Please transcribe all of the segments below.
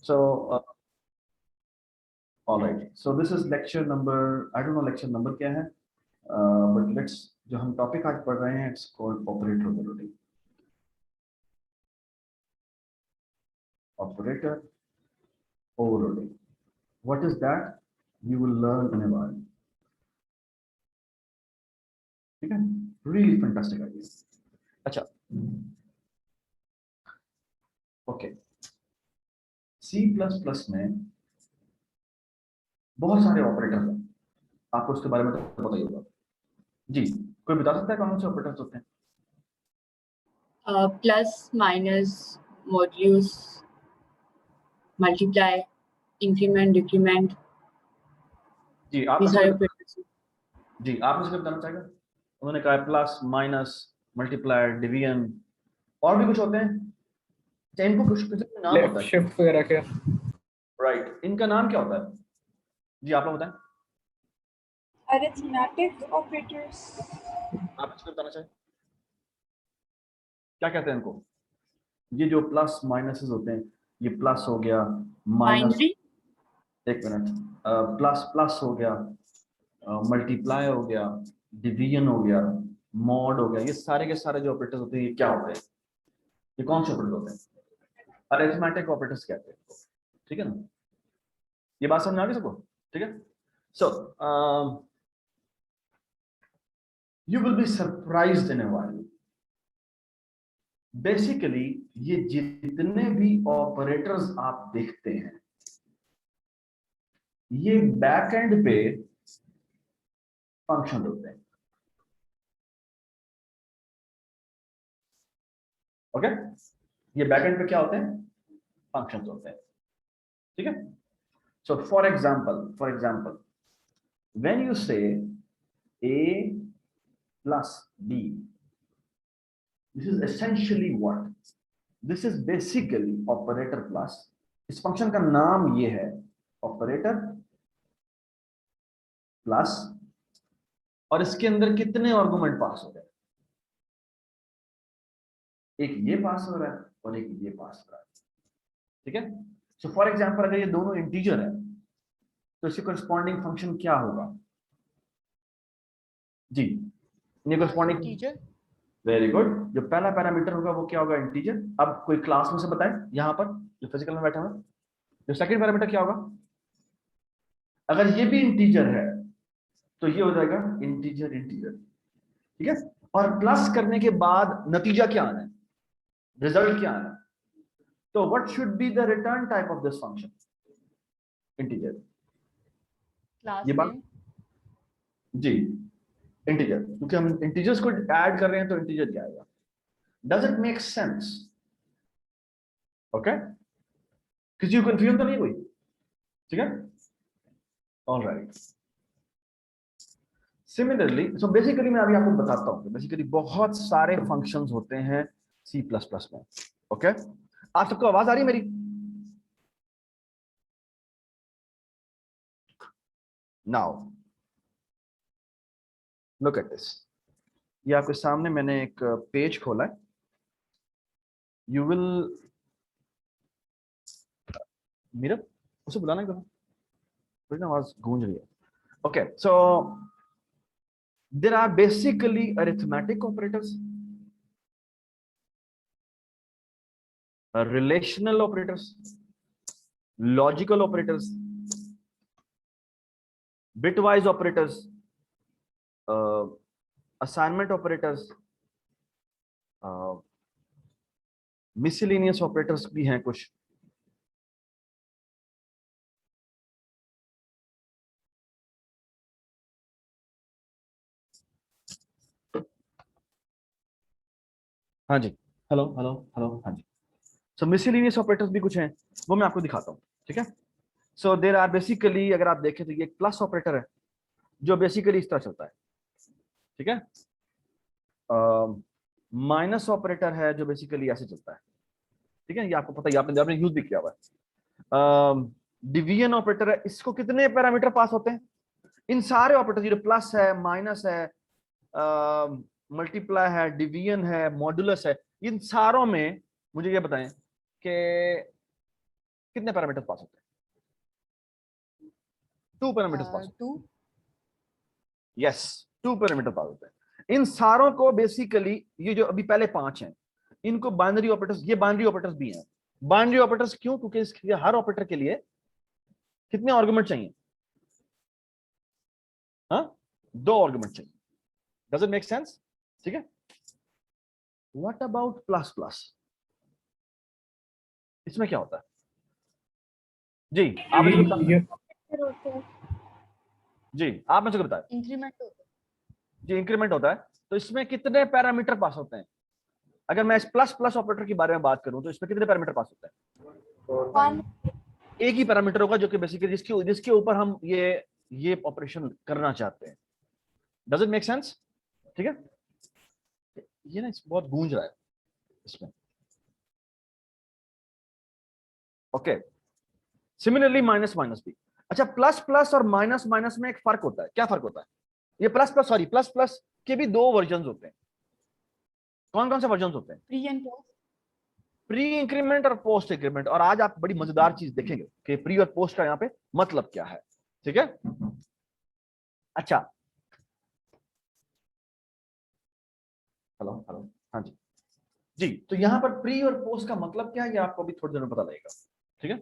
So all right, so this is lecture number, I don't know lecture number क्या है, but let's, जो हम topic आज पढ़ रहे हैं, it's called operator overloading. Operator overloading, what is that? You will learn in a while. ठीक है, really fantastic idea. अच्छा, okay, C++ में बहुत सारे ऑपरेटर्स हैं, आपको उसके बारे में तो पता ही होगा जी। कोई बता सकता है कौन से ऑपरेटर्स होते हैं? Plus, minus, modulus, multiply, increment, decrement. जी आप जी, आप मुझे बताना चाहेगा? उन्होंने कहा प्लस, माइनस, मल्टीप्लाई, डिवीजन, और भी कुछ होते हैं, इनको कुछ नाम होता है, शिफ्ट वगैरह के, राइट, इनका नाम क्या होता है जी? आप लोग बताएं। Arithmetic operators. आप मुझे बताना चाहें क्या कहते हैं इनको? ये जो प्लस माइनसेस होते हैं, ये प्लस हो गया, माइनस, एक मिनट, प्लस प्लस हो गया, मल्टीप्लाई हो गया, डिवीजन हो गया, मॉड हो गया, ये सारे के सारे जो ऑपरेटर्स होते हैं, ये क्या होते हैं? ये कौन से ऑपरेटर होते हैं? अरिथमेटिक ऑपरेटर्स कहते हैं, ठीक है ना? ये बात समझ आ गई सबको? ठीक है, so you will be surprised in a while. Basically ये जितने भी ऑपरेटर्स आप देखते हैं, ये बैक एंड पे फंक्शन होते हैं। ओके, ये बैक एंड पे क्या होते हैं? फंक्शंस होते हैं, ठीक है? So for example when you से a plus b, this is essentially what? This is basically operator plus, इस फंक्शन का नाम ये है ऑपरेटर प्लस, और इसके अंदर कितने आर्गुमेंट पास हो रहे हैं? एक ये पास हो रहा है और एक ये पास हो रहा है, ठीक है? सो फॉर एग्जांपल अगर ये दोनों इंटीजर है तो इसके करस्पॉन्डिंग फंक्शन क्या होगा जी? ये करस्पॉन्डिंग इंटीजर, वेरी गुड, जो पहला पैरामीटर होगा वो क्या होगा? इंटीजर। अब कोई क्लास में से बताए यहां पर जो फिजिकल में बैठा हुआ, जो सेकंड पैरामीटर क्या होगा? अगर ये भी इंटीजर है तो ये हो जाएगा इंटीजर इंटीजर, ठीक है? और प्लस करने के बाद नतीजा क्या आना है? रिजल्ट क्या आना है? तो what should be the return type of this function? Integer. ये बात जी, इंटीजर, क्योंकि हम इंटीजर्स को ऐड कर रहे हैं तो इंटीजर क्या आएगा? Does it make sense? Okay, किसी को कंफ्यूजन तो नहीं हुई? ठीक है, ऑलराइट। सिमिलरली, सो बेसिकली मैं अभी आपको बताता हूं, बेसिकली बहुत सारे फंक्शंस होते हैं C++ में। ओके, आप सबको आवाज आ रही है मेरी? नाउ लुक एट दिस, ये आपके सामने मैंने एक पेज खोला है। यू विल, मीरा उसे बुलाना है, थोड़ी ना आवाज गूंज रही है। Okay, so there are basically arithmetic operators, relational operators, logical operators, bitwise operators, assignment operators, miscellaneous operators भी हैं कुछ। हाँ जी, हेलो हेलो हेलो, हाँ जी। सो मिसलिनियस ऑपरेटर्स भी कुछ हैं, वो मैं आपको दिखाता हूँ, ठीक है? सो देयर आर बेसिकली, अगर आप देखें तो ये एक प्लस ऑपरेटर है जो बेसिकली इस तरह चलता है, ठीक है? माइनस ऑपरेटर है जो बेसिकली ऐसे चलता है, ठीक है? ये आपको पता है, आपने यूज भी किया हुआ है। डिवीजन ऑपरेटर है, इसको कितने पैरामीटर पास होते हैं? इन सारे ऑपरेटर, जो प्लस है, माइनस है, मल्टीप्लाई है, डिवीजन है, मॉडुलस है, इन सारों में मुझे ये बताएं कि कितने पैरामीटर्स पास होते हैं? 2 पैरामीटर्स पास होते हैं। 2 यस, 2 पैरामीटर पास होते हैं। इन सारों को बेसिकली, ये जो अभी पहले 5 हैं, इनको बाइनरी ऑपरेटर्स, ये बाइनरी ऑपरेटर्स भी हैं। बाइनरी ऑपरेटर्स क्यों? क्योंकि इसके हर ऑपरेटर के लिए कितने आर्गुमेंट चाहिए? हाँ, 2 आर्गुमेंट चाहिए। Does it make sense? ठीक है। What about plus plus? इसमें क्या होता है जी? आप मुझे बताइए। जी, आप मुझे बताएं। इंक्रीमेंट होता है। जी, इंक्रीमेंट होता है। तो इसमें कितने पैरामीटर पास होते हैं? अगर मैं इस प्लस प्लस ऑपरेटर के बारे में बात करूं तो इसमें कितने पैरामीटर पास होते हैं? एक ही पैरामीटर होगा, जो कि बेसिकली जिसके ऊपर हम ये ऑपरेशन करना चाहते हैं। Does it make sense? ठीक है। ये ना बहुत गूंज रहा है इसमें। ओके, सिमिलरली माइनस माइनस भी। अच्छा, प्लस प्लस और माइनस माइनस में एक फर्क होता है। क्या फर्क होता है? ये प्लस प्लस के भी 2 वर्जन होते हैं। कौन कौन से वर्जन होते हैं? Pre and post. Pre increment और पोस्ट इंक्रीमेंट। और आज आप बड़ी मजेदार चीज देखेंगे कि प्री और पोस्ट का यहाँ पे मतलब क्या है। ठीक है। अच्छा, हेलो हेलो, हाँ जी जी। तो यहाँ पर प्री और पोस्ट का मतलब क्या है, ये आपको भी थोड़ी देर में पता लगेगा। ठीक है।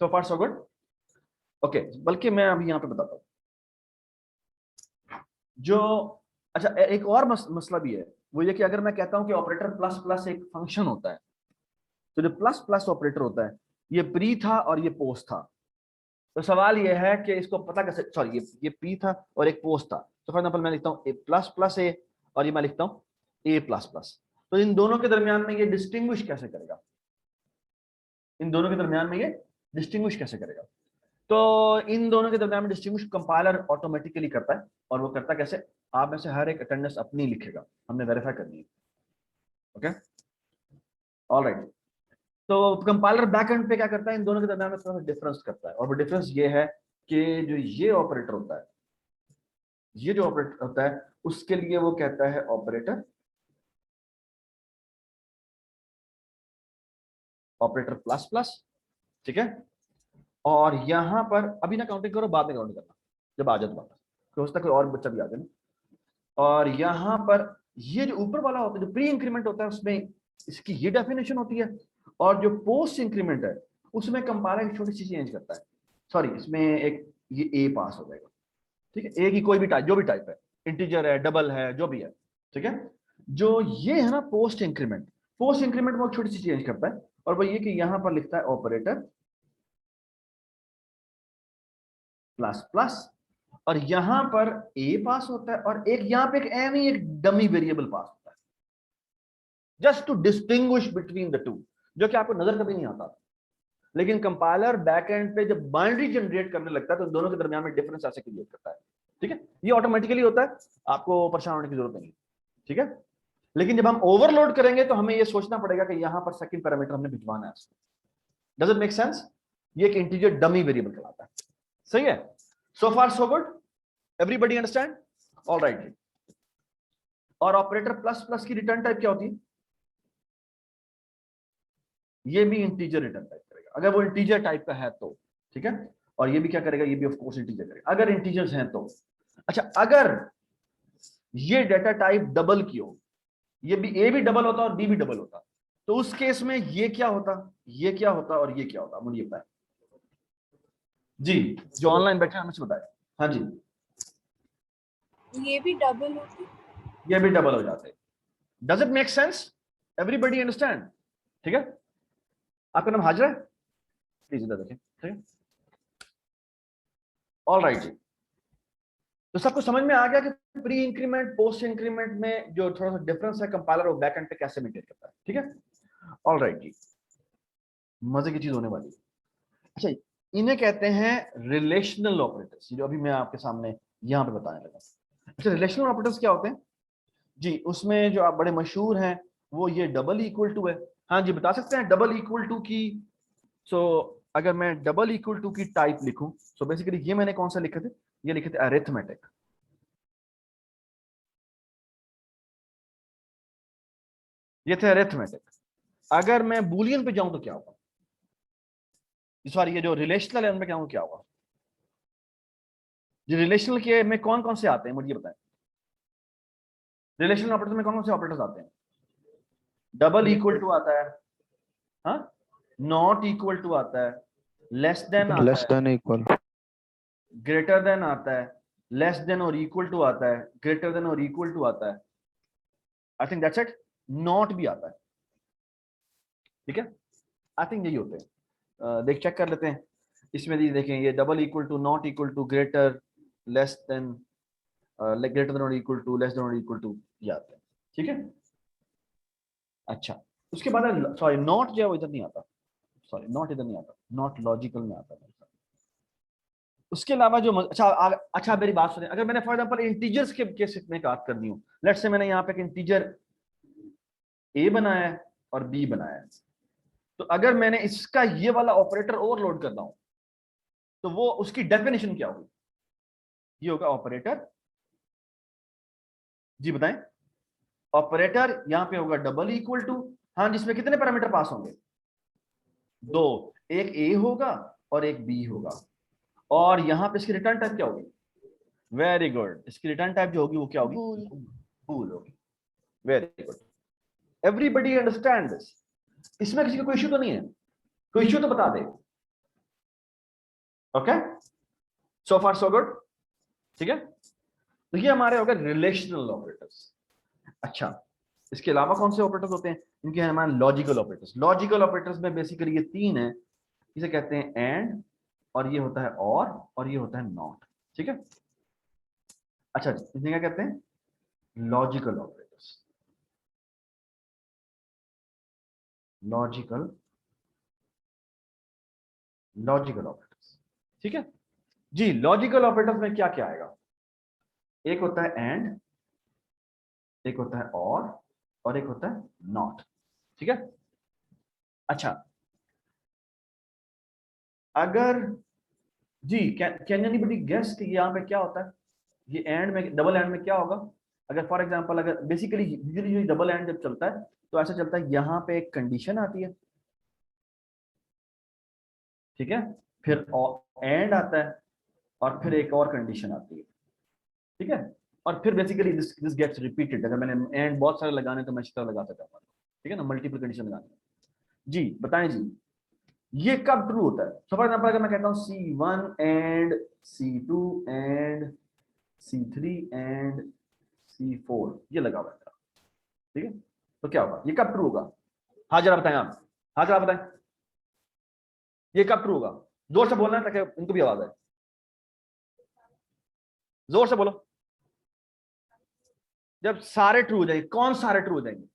So far so good. Okay, बल्कि मैं अभी यहाँ पे बताता हूँ जो, अच्छा एक और मसला भी है। वो ये कि अगर मैं कहता हूं कि ऑपरेटर प्लस प्लस एक फंक्शन होता है, तो जो प्लस प्लस ऑपरेटर होता है, ये प्री था और ये पोस्ट था। तो सवाल ये है कि इसको पता कैसे, सॉरी, ये प्री था और एक पोस्ट था। तो फॉर एग्जाम्पल मैं लिखता हूँ ए प्लस प्लस ए, और ये मैं लिखता हूँ ए प्लस प्लस। तो इन दोनों के दरमियान में ये डिस्टिंग्विश कैसे करेगा? इन दोनों के दरमियान में ये डिस्टिंग्विश कैसे करेगा? तो इन दोनों के दरमियान में डिस्टिंग्विश कंपाइलर ऑटोमेटिकली करता है। और वो करता कैसे? आप में से हर एक अटेंडेंस अपनी लिखेगा, हमने वेरीफाई करनी है। Okay, alright. तो कंपाइलर बैक एंड पे क्या करता है? इन दोनों के दरमियान में थोड़ा सा डिफरेंस करता है। और वो डिफरेंस ये है कि जो ये ऑपरेटर होता है, ये जो ऑपरेटर होता है, उसके लिए वो कहता है ऑपरेटर प्लस प्लस। ठीक है। और यहां पर अभी ना काउंटिंग करो, बाद में काउंटिंग करना जब आ जाए दोबारा, तो हो सकता है कोई और बच्चा भी आ जाए ना। और यहां पर ये जो ऊपर वाला होता है, जो प्री इंक्रीमेंट होता है, उसमें इसकी ये डेफिनेशन होती है। और जो पोस्ट इंक्रीमेंट है, उसमें कंपाइलर एक छोटी सी चेंज करता है। सॉरी, इसमें एक ये ए पास हो जाएगा। ठीक है। ए की कोई भी टाइप, जो भी टाइप है, इंटीजर है, डबल है, जो भी है। ठीक है। जो ये है ना पोस्ट इंक्रीमेंट, पोस्ट इंक्रीमेंट वो छोटी सी चेंज करता है। और वो ये कि यहां पर लिखता है ऑपरेटर प्लस प्लस, और यहां पर ए पास होता है, और एक यहां पे एक एम ही एक डमी वेरिएबल पास होता है, just to distinguish between the two, जो कि आपको नजर कभी नहीं आता। लेकिन कंपाइलर बैक एंड पे जब बाइनरी जनरेट करने लगता है, तो दोनों के दरमियान में डिफरेंस ऐसे क्रिएट करता है। ठीक है। ये ऑटोमेटिकली होता है, आपको परेशान होने की जरूरत नहीं। ठीक है। लेकिन जब हम ओवरलोड करेंगे तो हमें यह सोचना पड़ेगा कि यहां पर सेकंड पैरामीटर हमने भिजवाना है। Does it make sense? ये एक इंटीजर डमी वेरिएबल कहलाता है। सही है। So far so good, everybody understand? Alright. और ऑपरेटर प्लस प्लस की रिटर्न टाइप क्या होती है? ये भी इंटीजर रिटर्न टाइप करेगा, अगर वो इंटीजर टाइप का है तो। ठीक है। और ये भी क्या करेगा? ये भी ऑफ कोर्स इंटीजर करेगा, अगर इंटीजर्स हैं तो। अच्छा, अगर ये डेटा टाइप डबल की हो, ये भी ए भी डबल होता और बी भी डबल होता, तो उस केस में ये क्या होता, ये क्या होता और ये क्या होता? मुझे बताएं जी, जो ऑनलाइन बैठे हैं मुझे बताएं। हाँ जी, ये भी डबल होती। ये भी डबल हो जाते। Does it make sense? Everybody understand? ठीक है। आपका नाम हाजरा है? प्लीज इधर देखें। ठीक है। ऑल राइट जी। तो सबको समझ में आ गया कि प्री इंक्रीमेंट पोस्ट इंक्रीमेंट में जो थोड़ा सा डिफरेंस है, कंपाइलर और बैक एंड पे कैसे मेंटेन करता है। ठीक है। ऑल राइट जी, मजे की चीज होने वाली है। अच्छा, इन्हें कहते हैं रिलेशनल ऑपरेटर्स, जो अभी मैं आपके सामने यहां पे बताने लगा। अच्छा, रिलेशनल ऑपरेटर्स क्या होते हैं जी? उसमें जो आप बड़े मशहूर हैं वो ये डबल इक्वल टू है। हाँ जी, बता सकते हैं डबल इक्वल टू की? सो अगर मैं डबल इक्वल टू की टाइप लिखूं, सो बेसिकली ये मैंने कौन सा लिखे थे? ये लिखे थे अरिथमेटिक। ये थे अरिथमेटिक। अगर मैं बुलियन पे जाऊं तो क्या होगा? सॉरी ये जो रिलेशनल है उनमें क्या होगा? जो रिलेशनल के में कौन कौन से आते हैं मुझे बताएं। रिलेशनल ऑपरेटर में कौन कौन से ऑपरेटर्स आते हैं? डबल इक्वल टू आता है, हाँ, नॉट इक्वल टू आता है, लेस देन आता लेस है, देन इक्वल, ग्रेटर देन आता है, लेस देन और इक्वल टू आता है, ग्रेटर देन और इक्वल टू आता है। I think that's it. Not भी आता है, ठीक है। आई थिंक यही होते हैं। देख चेक कर लेते हैं इसमें। देखें ये double equal to, not equal to, greater, less than, greater than और इक्वल टू, लेस देन और इक्वल टू, ये आते हैं, ठीक है। अच्छा, उसके बाद सॉरी नॉट जो है वो इधर नहीं आता, सॉरी नॉट इधर नहीं आता, नॉट लॉजिकल में आता है। उसके अलावा जो अच्छा मेरी बात सुनिए, अगर मैंने फॉर एग्जांपल इंटीजर्स के केस में बात करनी हो, लेट्स से मैंने यहाँ पे एक इंटीजर ए बनाया है और बी बनाया है, तो अगर मैंने इसका ये वाला ऑपरेटर ओवरलोड करना हो तो वो उसकी डेफिनेशन क्या होगी? ये होगा ऑपरेटर, जी बताएं। ऑपरेटर यहां पे होगा डबल इक्वल टू, हाँ, जिसमें कितने पैरामीटर पास होंगे? 2, एक ए होगा और एक बी होगा। और यहां पे इसकी रिटर्न टाइप क्या होगी? वेरी गुड, इसकी रिटर्न टाइप जो होगी वो क्या होगी? बूल होगी। Very good, everybody understand this. इसमें किसी को कोई इश्यू तो नहीं है? कोई इश्यू तो बता दे। ओके, सो फार सो गुड, ठीक है। तो ये हमारे हो गए रिलेशनल ऑपरेटर्स। अच्छा, इसके अलावा कौन से ऑपरेटर्स होते हैं? इनके हैं हमारे लॉजिकल ऑपरेटर्स। लॉजिकल ऑपरेटर्स में बेसिकली ये 3 है, इसे कहते हैं एंड, और ये होता है और ये होता है नॉट, ठीक है। अच्छा, इन्हें क्या कहते हैं? Logical operators. लॉजिकल ऑपरेटर्स, ठीक है जी। लॉजिकल ऑपरेटर्स में क्या क्या आएगा? एक होता है एंड, एक होता है और एक होता है नॉट, ठीक है। अच्छा, अगर जी कैन एनीबडी गेस कि यहाँ पे क्या होता है? ये एंड में, डबल एंड में क्या होगा? अगर फॉर एग्जांपल, अगर बेसिकली यूजुअली डबल एंड जब चलता है तो ऐसा चलता है, यहाँ पे एक कंडीशन आती है, ठीक है, फिर एंड आता है और फिर एक और कंडीशन आती है, ठीक है, और फिर बेसिकली दिस गेट्स रिपीटेड। अगर मैंने एंड बहुत सारे लगाने तो मैं इस तरह लगा सकता हूँ, ठीक है ना, मल्टीपल कंडीशन लगाने। जी बताएं जी, ये कब ट्रू होता है? सो फॉर एग्जांपल अगर मैं कहता हूं C1 and C2 and C3 and C4, ये लगा हुआ है, ठीक है, तो क्या होगा? ये कब ट्रू होगा? हाँ जरा बताएं आप, हाँ जरा बताएं, ये कब ट्रू होगा? जोर से बोलना है ताकि उनको भी आवाज आए, जोर से बोलो। जब सारे ट्रू हो जाएंगे। कौन सारे ट्रू हो जाएंगे?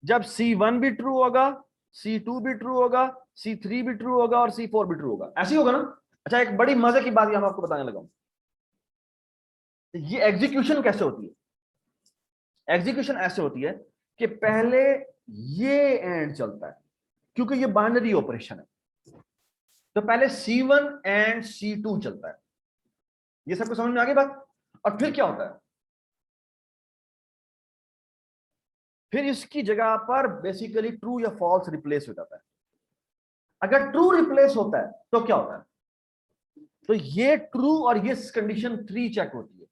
जब C1 भी ट्रू होगा, C2 भी ट्रू होगा, C3 भी ट्रू होगा और C4 भी ट्रू होगा, ऐसे ही होगा ना। अच्छा, एक बड़ी मजे की बात यहां मैं आपको बताने लगा हूं। ये एग्जीक्यूशन कैसे होती है? एग्जीक्यूशन ऐसे होती है कि पहले ये एंड चलता है, क्योंकि ये बाइनरी ऑपरेशन है, तो पहले C1 एंड C2 चलता है। ये सबको समझ में आ गई बात? और फिर क्या होता है? फिर इसकी जगह पर बेसिकली ट्रू या फॉल्स रिप्लेस हो जाता है। अगर ट्रू रिप्लेस होता है तो क्या होता है? तो ये ट्रू और ये कंडीशन 3 चेक होती है,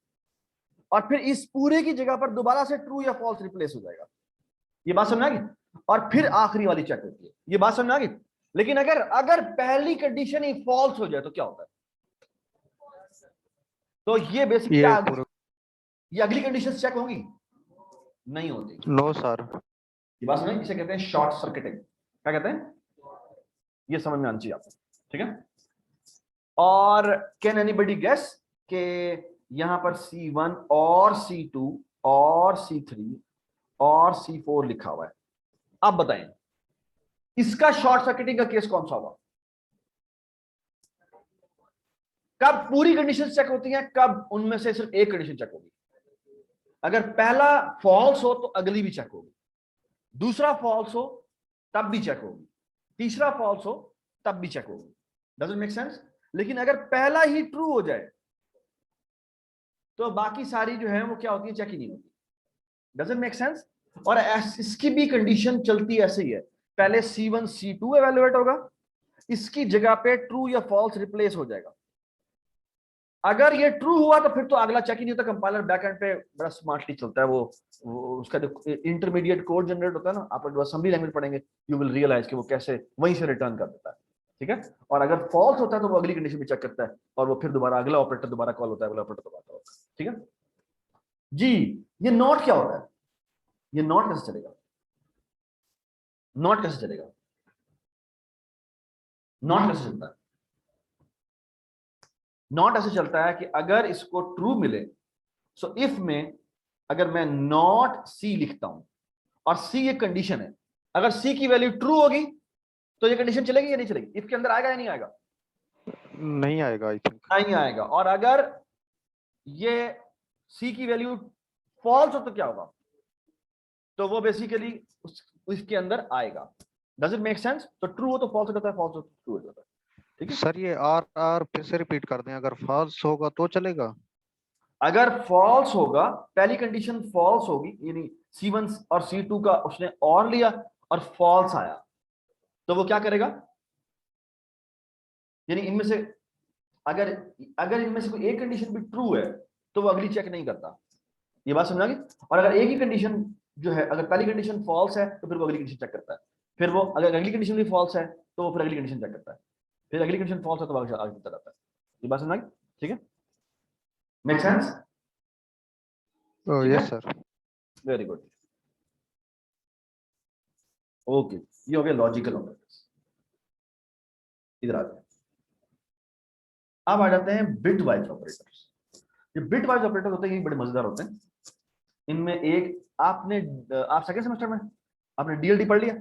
और फिर इस पूरे की जगह पर दोबारा से ट्रू या फॉल्स रिप्लेस हो जाएगा। ये बात समझ आ गई? और फिर आखिरी वाली चेक होती है। ये बात समझ आ गई? लेकिन अगर पहली कंडीशन ही फॉल्स हो जाए तो क्या होता है? तो ये बेसिकली ये अगली कंडीशन चेक होंगी? नहीं होती। No sir. ये बात समझ? इसे कहते हैं शॉर्ट सर्किटिंग। क्या कहते हैं? ये समझ में आनी चाहिए आपको, ठीक है। और कैन एनीबडी गेस के यहां पर C1 और C2 और C3 और C4 लिखा हुआ है, अब बताएं इसका शॉर्ट सर्किटिंग का केस कौन सा होगा? कब पूरी कंडीशन चेक होती हैं, कब उनमें से सिर्फ एक कंडीशन चेक होगी? अगर पहला फॉल्स हो तो अगली भी चेक होगी, दूसरा फॉल्स हो तब भी चेक होगी, तीसरा फॉल्स हो तब भी चेक होगी। Doesn't make sense? लेकिन अगर पहला ही ट्रू हो जाए तो बाकी सारी जो है वो क्या होती है? चेक ही नहीं होती। Doesn't make sense? और इसकी भी कंडीशन चलती ऐसे ही है, पहले C1 C2 एवेलुएट होगा, इसकी जगह पे ट्रू या फॉल्स रिप्लेस हो जाएगा। अगर ये ट्रू हुआ तो फिर तो अगला चेक ही नहीं होता, कंपाइलर बैकएंड पे बड़ा स्मार्टली चलता है। वो उसका जो इंटरमीडिएट कोड जनरेट होता है ना, आप जब असेंबली लैंग्वेज पढ़ेंगे यू विल रियलाइज कि वो कैसे वहीं से रिटर्न कर देता है, ठीक है। और अगर फॉल्स होता है तो वो अगली कंडीशन भी चेक करता है और वो फिर दोबारा अगला ऑपरेटर दोबारा कॉल होता है, अगला ऑपरेटर दोबारा होता है, ठीक है जी। ये नॉट क्या होता है, ये नॉट कैसे चलेगा, नॉट कैसे चलेगा, नॉट कैसे चलता है? नॉट ऐसे चलता है कि अगर इसको ट्रू मिले, सो इफ में अगर मैं नॉट सी लिखता हूं और सी ये कंडीशन है, अगर सी की वैल्यू ट्रू होगी तो ये कंडीशन चलेगी या नहीं चलेगी, इफ के अंदर आएगा या नहीं आएगा? नहीं आएगा, आई थिंक नहीं आएगा। और अगर ये सी की वैल्यू फॉल्स हो तो क्या होगा? तो वो बेसिकली उसके अंदर आएगा। Does it make sense? तो ट्रू हो तो फॉल्स हो जाता है, फॉल्स हो तो ट्रू हो जाता है, ठीक है। सर ये आर फिर से रिपीट कर दें, अगर फॉल्स होगा तो चलेगा? अगर फॉल्स होगा, पहली कंडीशन फॉल्स होगी, यानी C1 और C2 का उसने और लिया और फॉल्स आया, तो वो क्या करेगा? यानी इनमें से अगर अगर इनमें से कोई एक कंडीशन भी ट्रू है तो वो अगली चेक नहीं करता। ये बात समझा गई? और अगर एक ही कंडीशन जो है, अगर पहली कंडीशन फॉल्स है तो फिर वो अगली कंडीशन चेक करता है, फिर वो अगर अगली कंडीशन भी फॉल्स है तो वो फिर अगली कंडीशन चेक करता है, फिर अगली कंडीशन फॉल्स है तो आगे आगे चलता रहता है। ये बात समझा गई? ठीक है, make sense? Yes sir. Very good, okay. ये हो गया लॉजिकल ऑपरेटर्स। इधर आ जाए, अब आ जाते हैं बिट वाइज ऑपरेटर्स। ये बिट वाइज ऑपरेटर होते हैं, ये बड़े मजेदार होते हैं। इनमें एक आप सेकंड सेमेस्टर में आपने डीएलडी पढ़ लिया,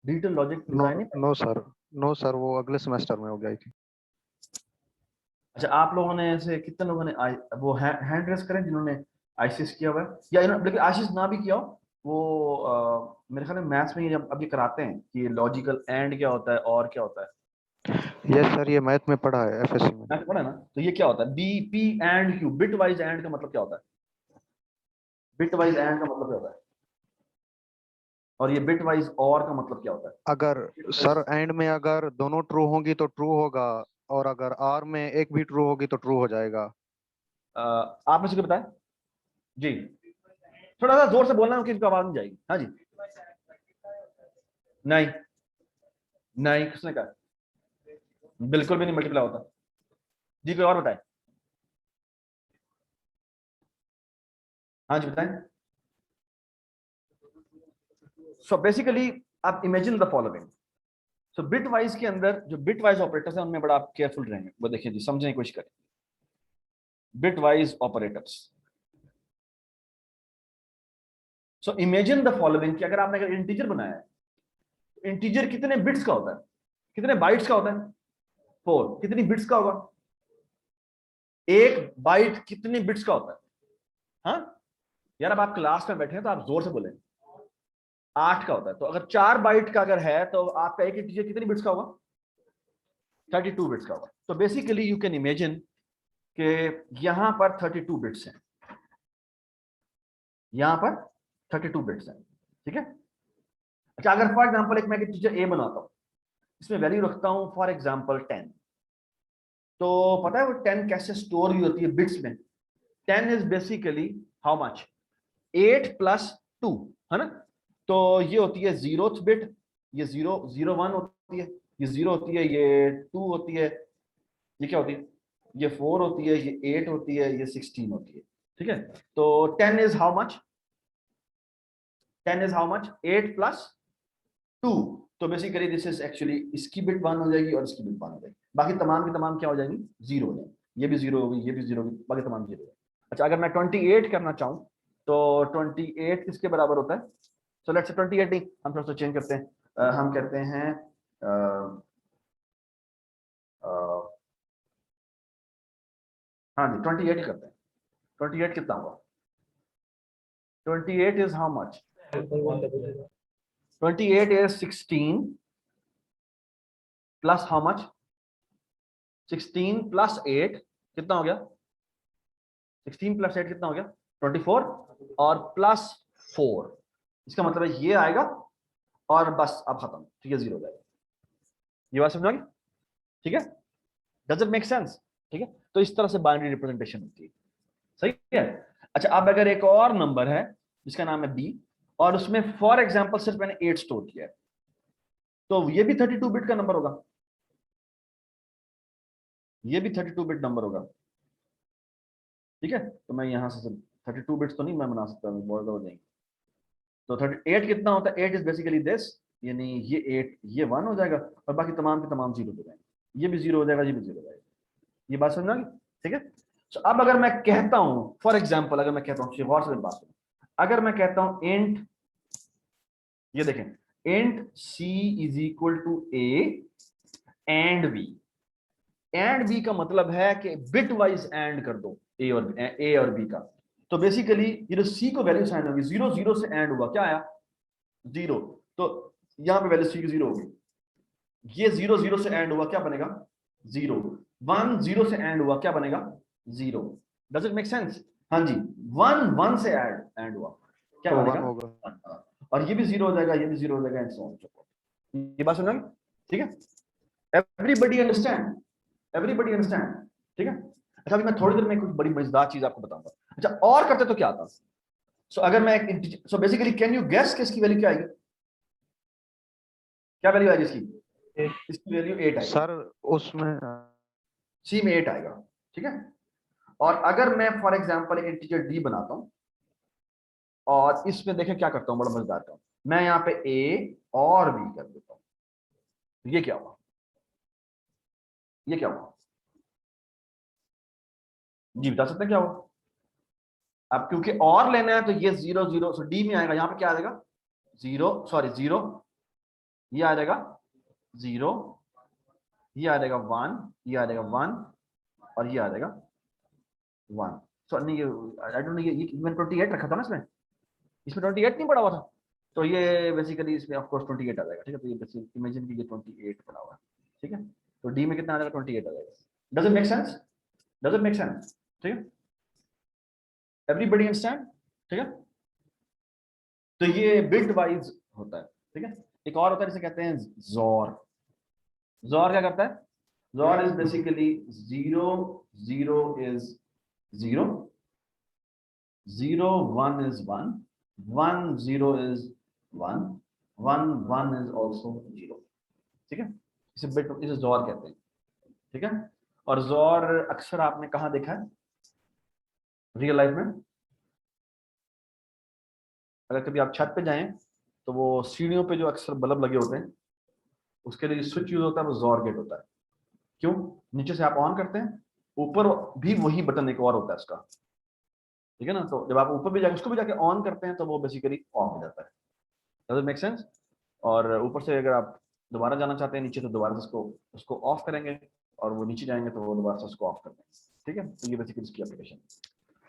digital logic no designing? No sir, no sir, वो अगले सेमेस्टर में हो गया थी। अच्छा, आप लोगों ने ऐसे कितने लोगों ने वो हैंड रेस करें जिन्होंने आईसीएस किया हुआ है, या लेकिन आईसीएस ना भी किया हो, वो मेरे ख्याल में मैथ्स में ये जब अभी कराते हैं कि लॉजिकल एंड क्या होता है और क्या होता है। यस सर, ये मैथ में पढ़ा है, एफएससी में। मैथ पढ़ा है ना? तो ये क्या होता है, B P and Q, bitwise and का मतलब क्या होता है? बिट वाइज एंड का मतलब क्या होता है? और ये बिट वाइज और का मतलब क्या होता है? अगर सर एंड में अगर दोनों ट्रू होंगी तो ट्रू होगा, और अगर आर में एक भी ट्रू होगी तो ट्रू हो जाएगा। आप में से कोई बताए जी, थोड़ा सा जोर से बोलना है क्योंकि आवाज नहीं जाएगी। हाँ जी, नहीं नहीं, किसने कहा? बिल्कुल भी नहीं मल्टीप्लाई होता जी, कोई और बताए? हाँ जी बताएं। सो बेसिकली आप imagine the following. So bit wise के अंदर जो बिट वाइज ऑपरेटर्स हैं उनमें बड़ा आप केयरफुल रहेंगे, वो देखिए जी, समझने की कोशिश करें। Bit wise operators, so imagine the following कि अगर आपने अगर इंटीजर बनाया है, इंटीजर कितने बिट्स का होता है, कितने बाइट्स का होता है? 4। कितनी बिट्स का होगा? एक बाइट कितनी बिट्स का होता है? हाँ यार, अब आप क्लास में बैठे हैं तो आप जोर से बोलें। 8 का होता है। तो अगर 4 बाइट का अगर है तो आपका एक इंटीजर कितनी बिट्स का होगा? 32 बिट्स का होगा। तो बेसिकली यू कैन इमेजिन कि यहां पर 32 बिट्स हैं, यहां पर 32 बिट्स हैं, ठीक है। अच्छा, अगर फॉर एग्जांपल एक मैं इंटीजर ए बनाता हूं, इसमें वैल्यू रखता हूं फॉर एग्जांपल 10, तो पता है वो 10 कैसे स्टोर हुई होती है बिट्स में? 10 is basically how much? 8 plus 2, है ना? तो ये होती है 0th बिट, ये 0 1 होती है, ये 0 होती है, ये 2 होती है, ये क्या होती है? ये 4 होती है, ये 8 होती है, ये 16 होती है, ठीक है। तो 10 is how much? 10 is how much? 8 plus 2। तो बेसिकली दिस इज एक्चुअली, इसकी बिट 1 हो जाएगी और इसकी बिट 1 हो जाएगी, बाकी तमाम की तमाम क्या हो जाएंगी? 0 हो जाएंगी। ये भी 0 होगी, ये भी 0 होगी, बाकी तमाम 0 होगी। अच्छा, अगर मैं 28 करना चाहूं तो 28 किसके बराबर होता है? सो लेट्स से 28 नहीं, हम थोड़ा सा चेंज करते हैं, हम कहते हैं हाँ जी 28 ही करते हैं। 28 कितना होगा? 28 is how much? 28 is 16 plus how much? 16 plus 8 कितना हो गया? 16 प्लस 8 कितना हो गया? 24 और प्लस 4, इसका मतलब है ये आएगा और बस अब खत्म, ठीक है, 0 हो जाएगा। ये बात समझ आ गई? ठीक है, डज इट मेक सेंस? ठीक है, तो इस तरह से बाइनरी रिप्रेजेंटेशन होती है, सही है। अच्छा, अब अगर एक और नंबर है जिसका नाम है बी, और उसमें फॉर एग्जांपल सिर्फ मैंने 8 स्टोर किया है, तो ये भी 32 बिट का नंबर होगा, ये भी 32 बिट नंबर होगा। ठीक है, तो मैं यहां से 32 बिट्स तो नहीं मैं बना सकता, बहुत ज्यादा नहीं। तो 38 कितना होता है? 8 इज बेसिकली दिस, यानी ये 8, ये 1 हो जाएगा, और बाकी तमाम के तमाम 0 हो जाएंगे, ये भी 0 हो जाएगा, ये भी 0 हो जाएगा। ये बात समझ आ गई? ठीक है। तो अब अगर मैं कहता हूं फॉर एग्जाम्पल, अगर मैं कहता हूँ, गौर से बात सुनो, अगर मैं कहता हूं इंट, ये देखें, int c is equal to a and b, and b का मतलब है कि बिट वाइज एंड कर दो a और b का। तो बेसिकली ये जो c को वैल्यू साइन होगी, 0 0 से एंड हुआ, क्या आया? 0, तो यहां पे वैल्यू c की 0 होगी। ये 0 0 से एंड हुआ, क्या बनेगा? 0। 1 0 से एंड हुआ, क्या बनेगा? 0। Does it make sense? हाँ जी, 1 1 से एंड हुआ, क्या तो बनेगा? 1 होगा। 1। और ये भी 0 हो जाएगा, ये भी 0 हो जाएगा, and so on so forth. ये बात समझ? ठीक है, एवरीबॉडी अंडरस्टैंड? Everybody understand? ठीक है। अच्छा, अभी मैं थोड़ी देर में कुछ बड़ी मजेदार चीज आपको बताऊंगा। अच्छा, और करते तो क्या आता? सो अगर मैं so basically can you guess कि इसकी वैल्यू क्या आएगी? क्या वैल्यू आएगी इसकी? इसकी वैल्यू 8 आएगी। सर उसमें सी में 8 आएगा। ठीक है, और अगर मैं फॉर एग्जांपल एक इंटीजर डी बनाता हूं, और इसमें देखें क्या करता हूं, बड़ा मजेदार काम, मैं यहाँ पे ए और बी कर देता हूं, तो ये क्या हुआ? ये क्या हुआ? जी बता सकते हैं क्या हुआ? अब क्योंकि और लेना है तो ये 0 0, सो डी में आएगा, यहाँ पे क्या आ जाएगा? 0, सॉरी 0, ये आ जाएगा 0, ये आ जाएगा 1, ये आ जाएगा 1, और ये आ जाएगा 1। सो नहीं, ये आई डोंट नो, ये मैंने 28 रखा था ना इसमें, इसमें 28 नहीं पड़ा हुआ था, तो ये बेसिकली इसमें ऑफ कोर्स 28 आ जाएगा। ठीक है, तो ये बेसिकली इमेजिन कीजिए 28 पड़ा हुआ है। ठीक है, तो डी में कितना आ जाएगा? 28 आ जाएगा। Does it make sense? Does it make sense? ठीक है, एवरीबॉडी अंडरस्टैंड? ठीक है, तो ये बिट वाइज होता है। ठीक है, एक और होता है जिसे कहते हैं जोर। जोर क्या करता है? जोर is basically 0 0 is 0, 0 1 is 1, 1 0 is 1, 1 1 is also 0। ठीक है, इसे बिट, इसे जोर कहते हैं। ठीक है, और जोर अक्सर आपने कहाँ देखा है रियल लाइफ में? अगर कभी आप छत पे जाएं तो वो सीढ़ियों पे जो अक्सर बल्ब लगे होते हैं, उसके लिए स्विच यूज होता है, वो जोर गेट होता है। क्यों? नीचे से आप ऑन करते हैं, ऊपर भी वही बटन एक और होता है उसका। ठीक है ना, तो जब आप ऊपर भी जाके उसको भी जाके ऑन करते हैं तो वो बेसिकली ऑफ हो जाता है। Does it make sense? और ऊपर से अगर आप दोबारा जाना चाहते हैं नीचे, तो दोबारा से उसको उसको ऑफ करेंगे, और वो नीचे जाएंगे तो वो दोबारा से उसको ऑफ कर देंगे। ठीक है, तो ये बेसिकली इसकी एप्लीकेशन।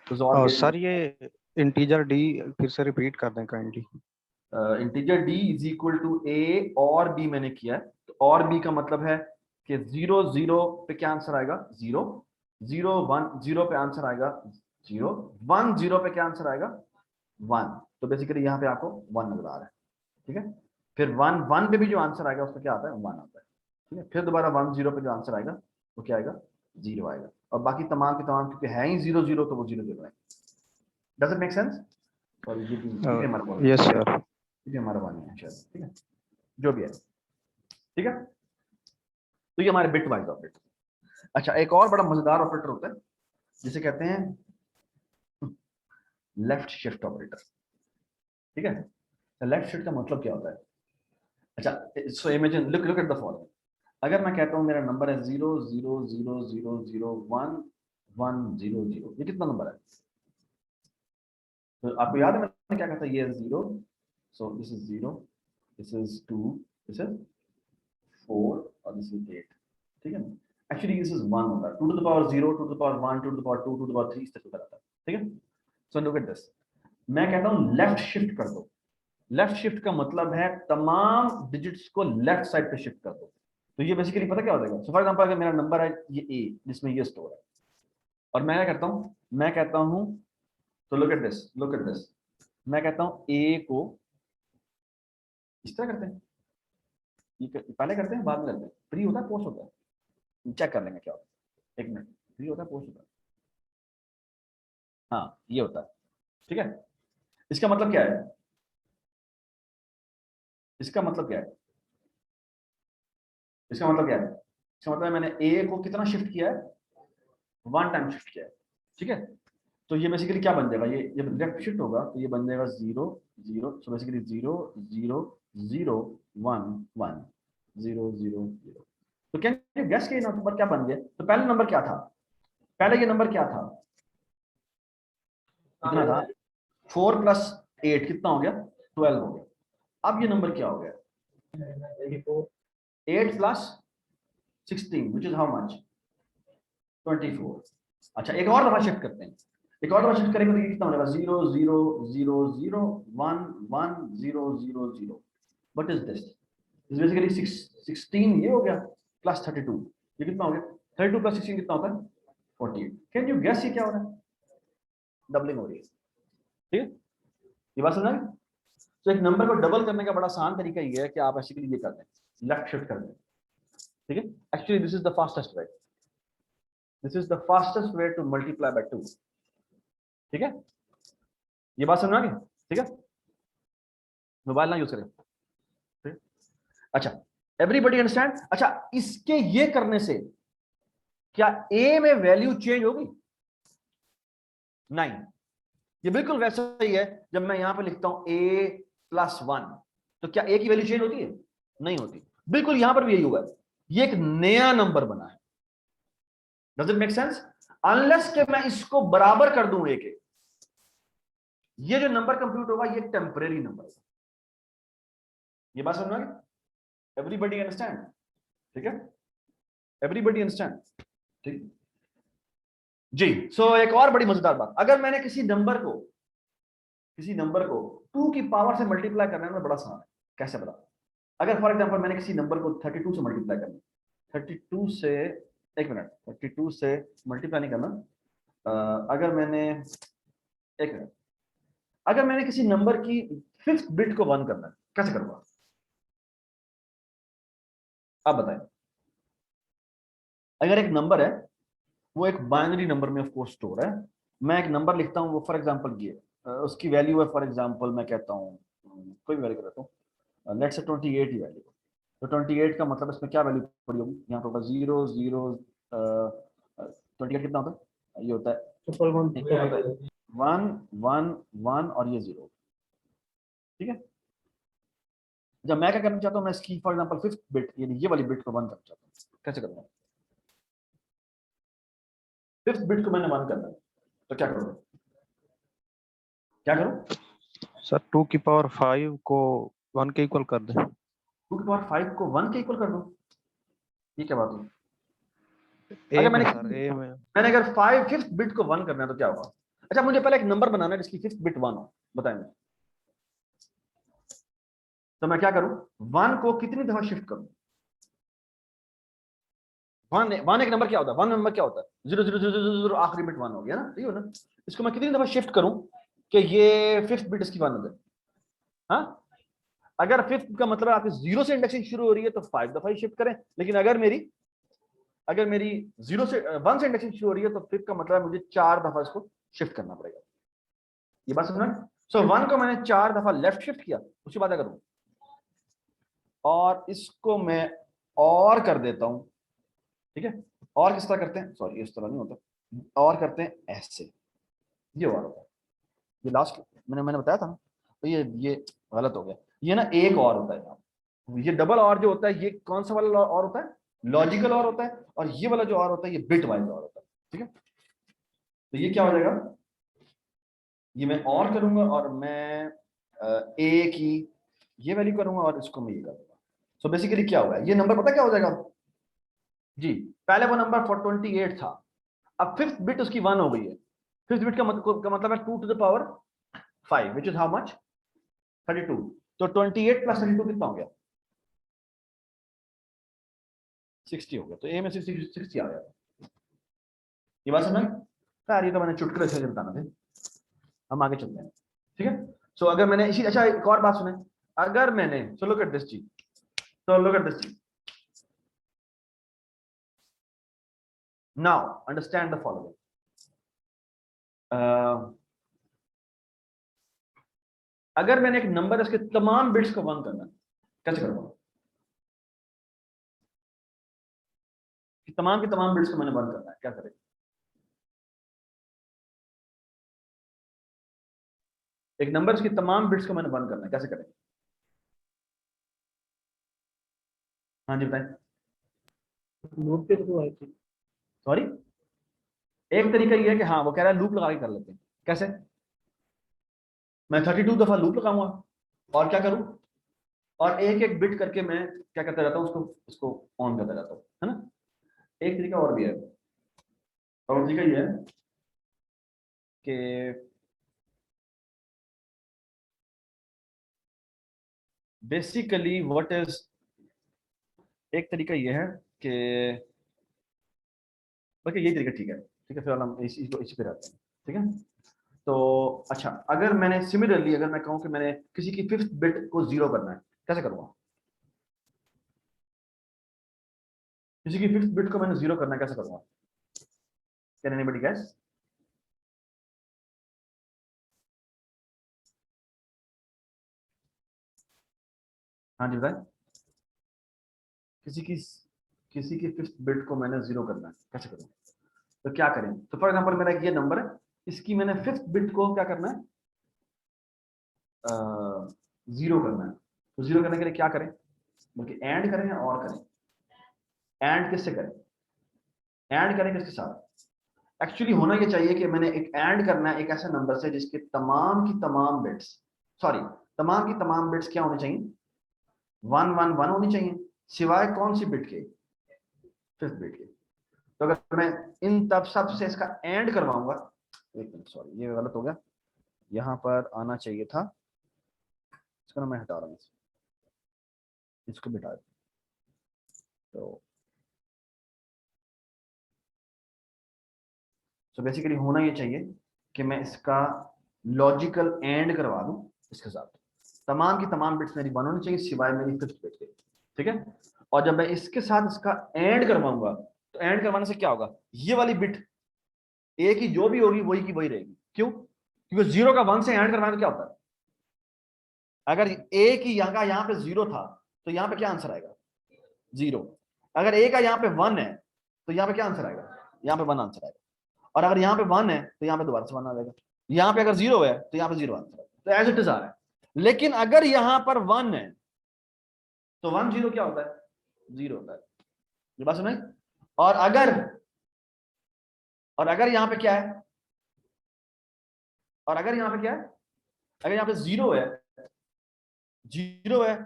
तो जोर गेट, सर ये इंटीजर डी फिर से रिपीट कर दें kindly. Integer D is equal to A और बी मैंने किया है, तो और बी का मतलब है कि 0 0 पे क्या आंसर आएगा? 0, 0 1 0 पे आंसर आएगा 0, 1 0 पे क्या आंसर आएगा? 1। तो बेसिकली यहाँ पे आपको 1 नजर आ रहा है। ठीक है, फिर 1 1 पे भी जो आंसर आएगा उसमें क्या आता है? 1 आता है। ठीक है, फिर दोबारा 1 0 पे जो आंसर आएगा वो क्या आएगा? 0 आएगा, और बाकी तमाम के तमाम क्योंकि है ही 0 0 तो वो 0 0 आएगा। Does it make sense? और ये भी हमारा पॉइंट, यस सर। ये भी हमारा पॉइंट है शायद। ठीक है, जो भी है। ठीक है, तो ये हमारे बिट वाइज ऑपरेटर। अच्छा, एक और बड़ा मजेदार ऑपरेटर होता है जिसे कहते हैं लेफ्ट शिफ्ट ऑपरेटर। ठीक है, लेफ्ट शिफ्ट का मतलब क्या होता है? अच्छा, so imagine, look look at the following. अगर मैं कहता हूं मेरा नंबर है 0 0 0 0 0 1 1 0 0, ये कितना नंबर है? तो आपको याद है मैंने क्या कहा था? ये 0, so this is 0, this is 2, this is 4, और दिस इज 8। ठीक है, एक्चुअली दिस इज 1 होता है, 2 to the power 0, 2 to the power 1, 2 to the power 2, 2 to the power 3 इस तक होता रहता है। ठीक है, सो लुक एट दिस, मैं कहता हूं लेफ्ट शिफ्ट कर दो। लेफ्ट शिफ्ट का मतलब है तमाम डिजिट्स को लेफ्ट साइड पे शिफ्ट कर दो। तो ये बेसिकली पता क्या हो जाएगा? सो फॉर एग्जांपल अगर मेरा नंबर है ये ए, जिसमें ये स्टोर है, और मैं क्या करता हूं, मैं कहता हूं, तो look at this, look at this, मैं कहता हूं ए को इस तरह करते हैं, पहले करते हैं बाद में करते हैं? प्री होता है पोस्ट होता है? चेक कर लेंगे क्या होता है, 1 मिनट। प्री होता है पोस्ट होता है? हाँ ये होता है, ठीक है। इसका मतलब क्या है, इसका मतलब क्या है, इसका मतलब क्या है? इसका मतलब है मैंने ए को कितना शिफ्ट किया है, 1 टाइम शिफ्ट किया है, ठीक है। तो ये बेसिकली क्या बन जाएगा, ये जब लेफ्ट शिफ्ट होगा तो ये बन जाएगा 0 0, सो बेसिकली 0 0 0 1 1 0 0 0। तो कैन यू गेस के नंबर क्या बन गया? तो पहला नंबर क्या था, पहले ये नंबर क्या था, कितना था, 4 + 8 कितना हो गया, 12 हो गया। अब ये नंबर क्या हो गया, 8 + 16 विच इज हाउ मच, 24। अच्छा एक और दफा शिफ्ट करते हैं, एक और दफा शिफ्ट करेंगे तो ये कितना हो जाएगा, 0 0 0 0 1 1 0 0 0। What is this, is basically 16 ये हो गया प्लस 32, ये कितना हो गया, 32 + 16 कितना होता है, 48। कैन यू गेस ये क्या हो रहा है, डबलिंग हो रही है, ठीक है। ये बात समझ आ गई? तो एक नंबर को डबल करने का बड़ा आसान तरीका ये है कि आप बेसिकली ये कर दें, लेफ्ट शिफ्ट कर दें, ठीक है। Actually this is the fastest way, this is the fastest way to multiply by 2, ठीक है। ये बात समझ आ गई, ठीक है। मोबाइल ना यूज करें, ठीक? अच्छा एवरीबॉडी अंडरस्टैंड। अच्छा इसके ये करने से क्या ए में वैल्यू चेंज होगी, नहीं, ये बिल्कुल वैसा ही है। जब मैं यहां पे लिखता हूं a + 1 तो क्या a की वैल्यू चेंज होती है, नहीं होती। बिल्कुल यहां पर भी यही होगा, ये एक नया नंबर बना है। Does it make sense, unless के मैं इसको बराबर कर दूं a के, ये जो नंबर कंप्यूट होगा ये टेम्परेरी नंबर है। ये बात समझ में आ गई, एवरीबॉडी अंडरस्टैंड, ठीक है, एवरीबॉडी अंडरस्टैंड, ठीक जी। सो एक और बड़ी मजेदार बात, अगर मैंने किसी नंबर को 2 की पावर से मल्टीप्लाई करना है बड़ा आसान है, कैसे बता। अगर फॉर एग्जांपल मैंने किसी नंबर को 32 से मल्टीप्लाई करना, 32 से, एक मिनट, 32 से मल्टीप्लाई नहीं करना, अगर मैंने, एक मिनट, अगर मैंने किसी नंबर की 5th बिट को 1 करना है, कैसे करूंगा आप बताएं। अगर एक नंबर है वो एक बाइनरी नंबर में ऑफ कोर्स स्टोर है, मैं एक नंबर लिखता हूं, वो फॉर एग्जांपल ये उसकी वैल्यू है, फॉर एग्जांपल मैं कहता हूं कोई भी वैल्यू करता हूं, लेट्स से 28 ही वैल्यू। तो 28 का मतलब इसमें क्या वैल्यू पड़ी होगी, यहाँ पर होगा 0 0, 28 कितना होता है, ये होता है 1 1 1 और ये 0, ठीक है। जब मैं क्या करना चाहता हूँ, मैं इसकी फॉर एग्जांपल 5th बिट यानी ये वाली बिट को 1 करना चाहता हूँ, कैसे करूँगा, 5th बिट को मैंने 1 करना है तो क्या करूँगा, क्या करूँ सर 2 की पावर 5 को 1 के इक्वल कर दें। 2 की पावर 5 को 1 के इक्वल कर दूं, ये क्या बात हुई। ए अगर में मैंने सर, ए में मैंने अगर 5th बिट को 1 करना है तो क्या होगा। अच्छा मुझे पहले एक नंबर बनाना है जिसकी 5th बिट 1 हो, बताएंगे। तो मैं क्या करूं, 1 को कितनी दफा शिफ्ट करूं, 1 एक नंबर क्या होता है, 1 नंबर क्या होता है, 0 0 0 0 0 आखिरी बिट 1 हो गया ना, सही हो ना। इसको मैं कितनी दफा शिफ्ट करूं कि ये 5th बिट इसकी 1 हो जाए। हाँ अगर 5th का मतलब आपकी 0 से इंडेक्सिंग शुरू हो रही है तो 5 दफा ही शिफ्ट करें, लेकिन अगर मेरी 0 से 1 से इंडेक्सिंग शुरू हो रही है तो 5th का मतलब है मुझे 4 दफा इसको शिफ्ट करना पड़ेगा। ये बात समझना। सो 1 को मैंने 4 दफा लेफ्ट शिफ्ट किया, उसके बाद क्या करूं, और इसको मैं और कर देता हूं, ठीक है। और किस तरह करते हैं, सॉरी इस तरह नहीं होता, और करते हैं ऐसे, ये और होता है, ये लास्ट मैंने बताया था ना, तो ये गलत हो गया, ये ना एक और होता है, ये डबल और जो होता है ये कौन सा वाला और होता है, लॉजिकल और होता है, और ये वाला जो और होता है ये बिट वाइज और होता है, ठीक है। तो ये क्या हो जाएगा, ये मैं और करूंगा और मैं ए की ये वैल्यू करूंगा और इसको मैं ये करूंगा। सो बेसिकली क्या होगा, ये नंबर पता क्या हो जाएगा जी, पहले वो नंबर 428 था, अब 5th बिट उसकी 1 हो गई है, 5th बिट का मतलब है 2 to the power 5 which is how much 32। तो 28 + 32 कितना हो गया, 60 हो गया। तो ए में 60 आ गया। ये बात समझ यार, ये तो मैंने चुटकुले से बताना थे, हम आगे चलते हैं, ठीक है। सो अगर मैंने इसी, अच्छा एक और बात सुने, अगर मैंने, सो लुक एट दिस जी, So look at this thing. Now understand the following. अगर मैंने एक नंबर इसके तमाम बिट्स को 1 करना, कैसे करूंगा? तमाम के तमाम बिट्स को मैंने 1 करना है, क्या करें? एक नंबर की तमाम बिट्स को मैंने 1 करना है, कैसे करें? हाँ जी बताएं। लूप के थ्रू आई थी। सॉरी, एक तरीका ये है कि हाँ वो कह रहा है लूप लगा के कर लेते हैं। कैसे? मैं 32 दफा लूप लगाऊंगा और क्या करूं, और एक एक बिट करके मैं क्या करता रहता हूं, उसको ऑन करता रहता हूं, है ना? एक तरीका और भी है, और तरीका ये है कि बेसिकली व्हाट इज, एक तरीका ये है कि बल्कि यही तरीका ठीक है, फिर हम इसी पे रहते हैं, ठीक है? तो अच्छा, अगर मैंने सिमिलरली अगर मैं कहूं कि मैंने किसी की 5th बिट को 0 करना है, कैसे करूंगा? किसी की 5th बिट को मैंने 0 करना है, कैसे करूंगा? Can anybody guess? हाँ जी बताएं। किसी की 5th बिट को मैंने 0 करना है, कैसे करूंगा? तो क्या करें? तो फॉर एग्जांपल मेरा ये नंबर है, इसकी मैंने 5th बिट को क्या करना है, 0 करना है। तो 0 करने के लिए क्या करें? बल्कि एंड करें या और करें? एंड किससे करें? एंड करें किसके साथ? एक्चुअली होना ये चाहिए कि मैंने एक एंड करना है एक ऐसे नंबर से जिसके तमाम की तमाम बिट्स, सॉरी तमाम की तमाम बिट्स क्या होनी चाहिए? 1 1 1 होनी चाहिए, सिवाय कौन सी बिट के? 5th बिट के। तो अगर मैं इन तब सब से इसका एंड करवाऊंगा, एक मिनट सॉरी ये गलत हो गया, यहां पर आना चाहिए था, इसको ना मैं हटा रहा हूं, इसको बिठा, तो बेसिकली होना ये चाहिए कि मैं इसका लॉजिकल एंड करवा दूं इसके साथ, तमाम की तमाम बिट्स मेरी 1 होनी चाहिए सिवाय मेरी 5th बिट के, ठीक है? और जब मैं इसके साथ इसका एंड करवाऊंगा तो एंड करवाने से क्या होगा, ये वाली बिट ए की जो भी होगी वही की वही रहेगी। क्यों? क्योंकि 0 का 1 से एंड करवाने तो क्या होता है, अगर ए की यहाँ पे 0 था तो यहाँ पे क्या आंसर आएगा? 0। अगर ए का यहाँ पे 1 है तो यहाँ पे क्या आंसर आएगा? यहाँ पे 1 आंसर आएगा। और अगर यहाँ पे 1 है तो यहाँ पे दोबारा से 1 आ जाएगा। यहाँ पे अगर 0 है तो यहाँ पे 0 आंसर आएगा। तो एज इट इज आ रहा है। लेकिन अगर यहाँ पर 1 है तो 1 0 क्या होता है? 0 होता है। ये बात सुनाई? और अगर यहाँ पे क्या है, और अगर यहाँ पे क्या है, अगर यहाँ पे 0 है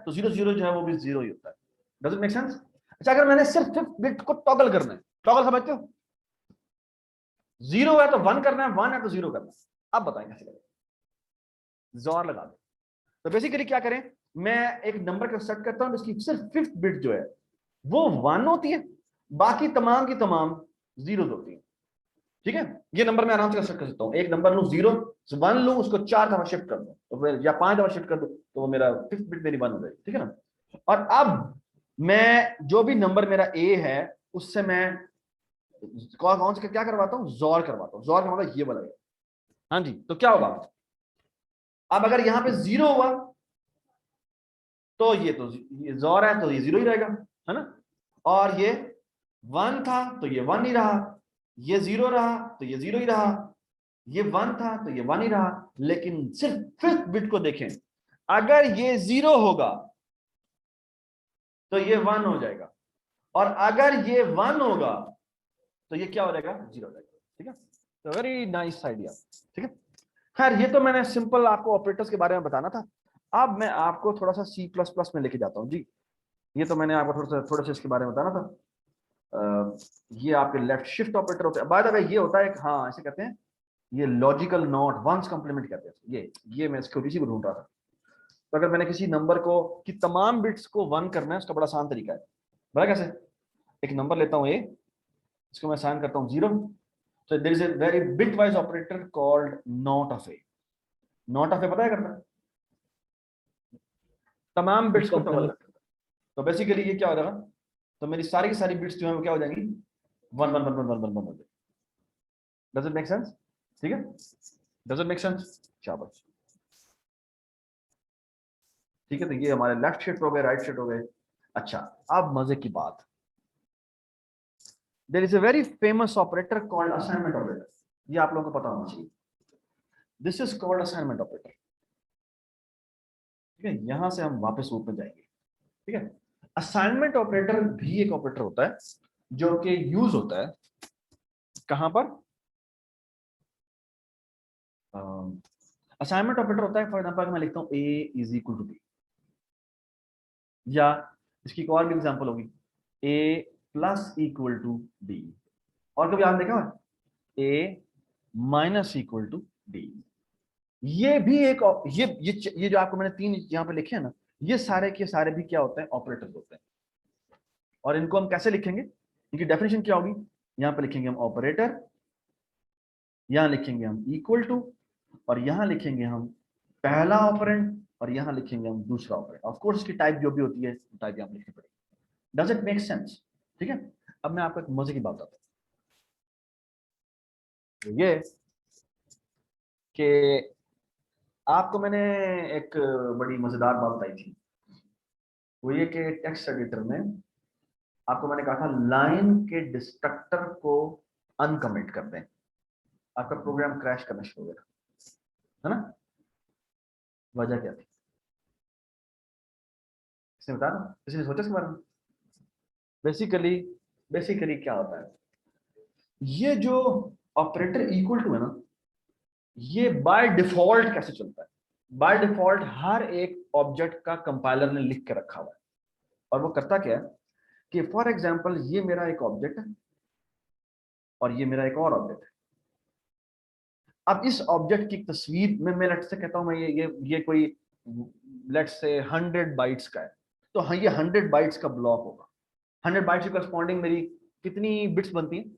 तो 0 0 जो है वो भी 0 ही होता है। Does it make sense? अच्छा, अगर मैंने सिर्फ 5th बिट को टॉगल करना है, टॉगल समझते हो? 0 है तो 1 करना है, 1 है तो 0 करना है। अब बताएं कैसे करें? जोर लगा दो। तो बेसिकली क्या करें, मैं एक नंबर का सेट करता हूं जिसकी सिर्फ 5th बिट जो है वो 1 होती है, बाकी तमाम की तमाम 0 होती है, ठीक है? ये नंबर मैं आराम से सेट कर सकता हूं। एक नंबर लूं 0 1 लूं, उसको 4 दफा शिफ्ट कर दूं तो फिर, या 5 दफा शिफ्ट कर दूं तो वो मेरा 5th बिट मेरी 1 हो जाएगी, ठीक है ना? और अब मैं जो भी नंबर मेरा ए है उससे मैं कौन से क्या करवाता हूं? जोर करवाता हूं। जोर का मतलब ये वाला है। हाँ जी, तो क्या होगा अब अगर यहां पे 0 हुआ तो ये जोर है तो ये 0 ही रहेगा, है ना? और ये 1 था तो ये 1 ही रहा, ये 0 रहा तो ये 0 ही रहा, ये 1 था तो ये 1 ही रहा। लेकिन सिर्फ 5th बिट को देखें, अगर ये 0 होगा तो ये 1 हो जाएगा, और अगर ये 1 होगा तो ये क्या हो जाएगा? 0 हो जाएगा, ठीक है? तो वेरी नाइस आइडिया, ठीक है? खैर, ये तो मैंने सिंपल आपको ऑपरेटर्स के बारे में बताना था। अब मैं आपको थोड़ा सा C++ में लेके जाता हूँ जी। ये तो मैंने आपको थोड़ा सा इसके बारे में बताना था। ये आपके लेफ्ट शिफ्ट ऑपरेटर होते हैं। बाय द वे ये होता है, हाँ ऐसे कहते हैं, ये लॉजिकल नॉट वंस कॉम्प्लीमेंट कहते हैं। ये मैं इसको इसी को ढूंढ रहा था। तो अगर मैंने किसी नंबर को की तमाम बिट्स को 1 करना है, उसका बड़ा आसान तरीका है। बड़ा कैसे? एक नंबर लेता हूँ A, इसको मैं असाइन करता हूँ 0। So there is a very bitwise operator called not of A. Not of A पता है करता है? तमाम बिट्स को टॉगल करता है। तो बेसिकली ये क्या हो जाएगा, तो मेरी सारी की सारी बिट्स जो है वो क्या हो जाएंगी 1 1 1 1 1 1 1 हो जाएगी। Does it make sense? ठीक है, डज इट मेक सेंस? शाबाश। ठीक है, तो ये हमारे लेफ्ट शिफ्ट हो गए, राइट शिफ्ट हो गए। अच्छा, अब मजे की बात, there is a very famous operator called assignment operator. ये आप लोगों को पता होना चाहिए। This is called assignment operator. ठीक है, यहां से हम वापस रूप में जाएंगे। ठीक है, असाइनमेंट ऑपरेटर भी एक ऑपरेटर होता है जो कि यूज होता है कहां पर, असाइनमेंट ऑपरेटर होता है फॉर एग्जांपल मैं लिखता हूं a is equal to b, या इसकी एक और भी एग्जांपल होगी a plus equal to b, और कभी आपने देखा a minus equal to b। ये भी एक ये जो आपको मैंने तीन यहां पे लिखे हैं ना, ये सारे के सारे भी क्या होते हैं, ऑपरेटर्स होते हैं। और इनको हम कैसे लिखेंगे, इनकी डेफिनेशन क्या होगी, यहां पे लिखेंगे हम ऑपरेटर, यहां लिखेंगे हम इक्वल टू, और यहां लिखेंगे हम पहला ऑपरेंड, और यहां लिखेंगे हम दूसरा ऑपरेंड। ऑफ कोर्स इसकी टाइप जो भी होती है टाइप यहां पे लिखनी पड़ेगी। Does it make sense? ठीक है, अब मैं आपको एक मजे की बात बताता हूं, ये कि आपको मैंने एक बड़ी मजेदार बात बताई थी, वो ये कि टेक्स्ट एडिटर में आपको मैंने कहा था लाइन के डिस्ट्रक्टर को अनकमेंट कर दें, आपका प्रोग्राम क्रैश करना शुरू हो गया, है ना? वजह क्या थी, किसने बताया, किसी ने सोचा इसके बारे में? बेसिकली क्या होता है, ये जो ऑपरेटर इक्वल टू है ना, ये बाय डिफॉल्ट कैसे चलता है, बाय डिफॉल्ट हर एक ऑब्जेक्ट का कंपाइलर ने लिख के रखा हुआ है। और वो करता क्या है कि फॉर एग्जांपल ये मेरा एक ऑब्जेक्ट है और ये मेरा एक और ऑब्जेक्ट है। अब इस ऑब्जेक्ट की तस्वीर में मैं लेट से कहता हूं, मैं ये कोई लेट से 100 बाइट्स का है, तो हाँ ये 100 बाइट्स का ब्लॉक होगा। 100 बाइट्स के करस्पॉन्डिंग मेरी कितनी बिट्स बनती हैं,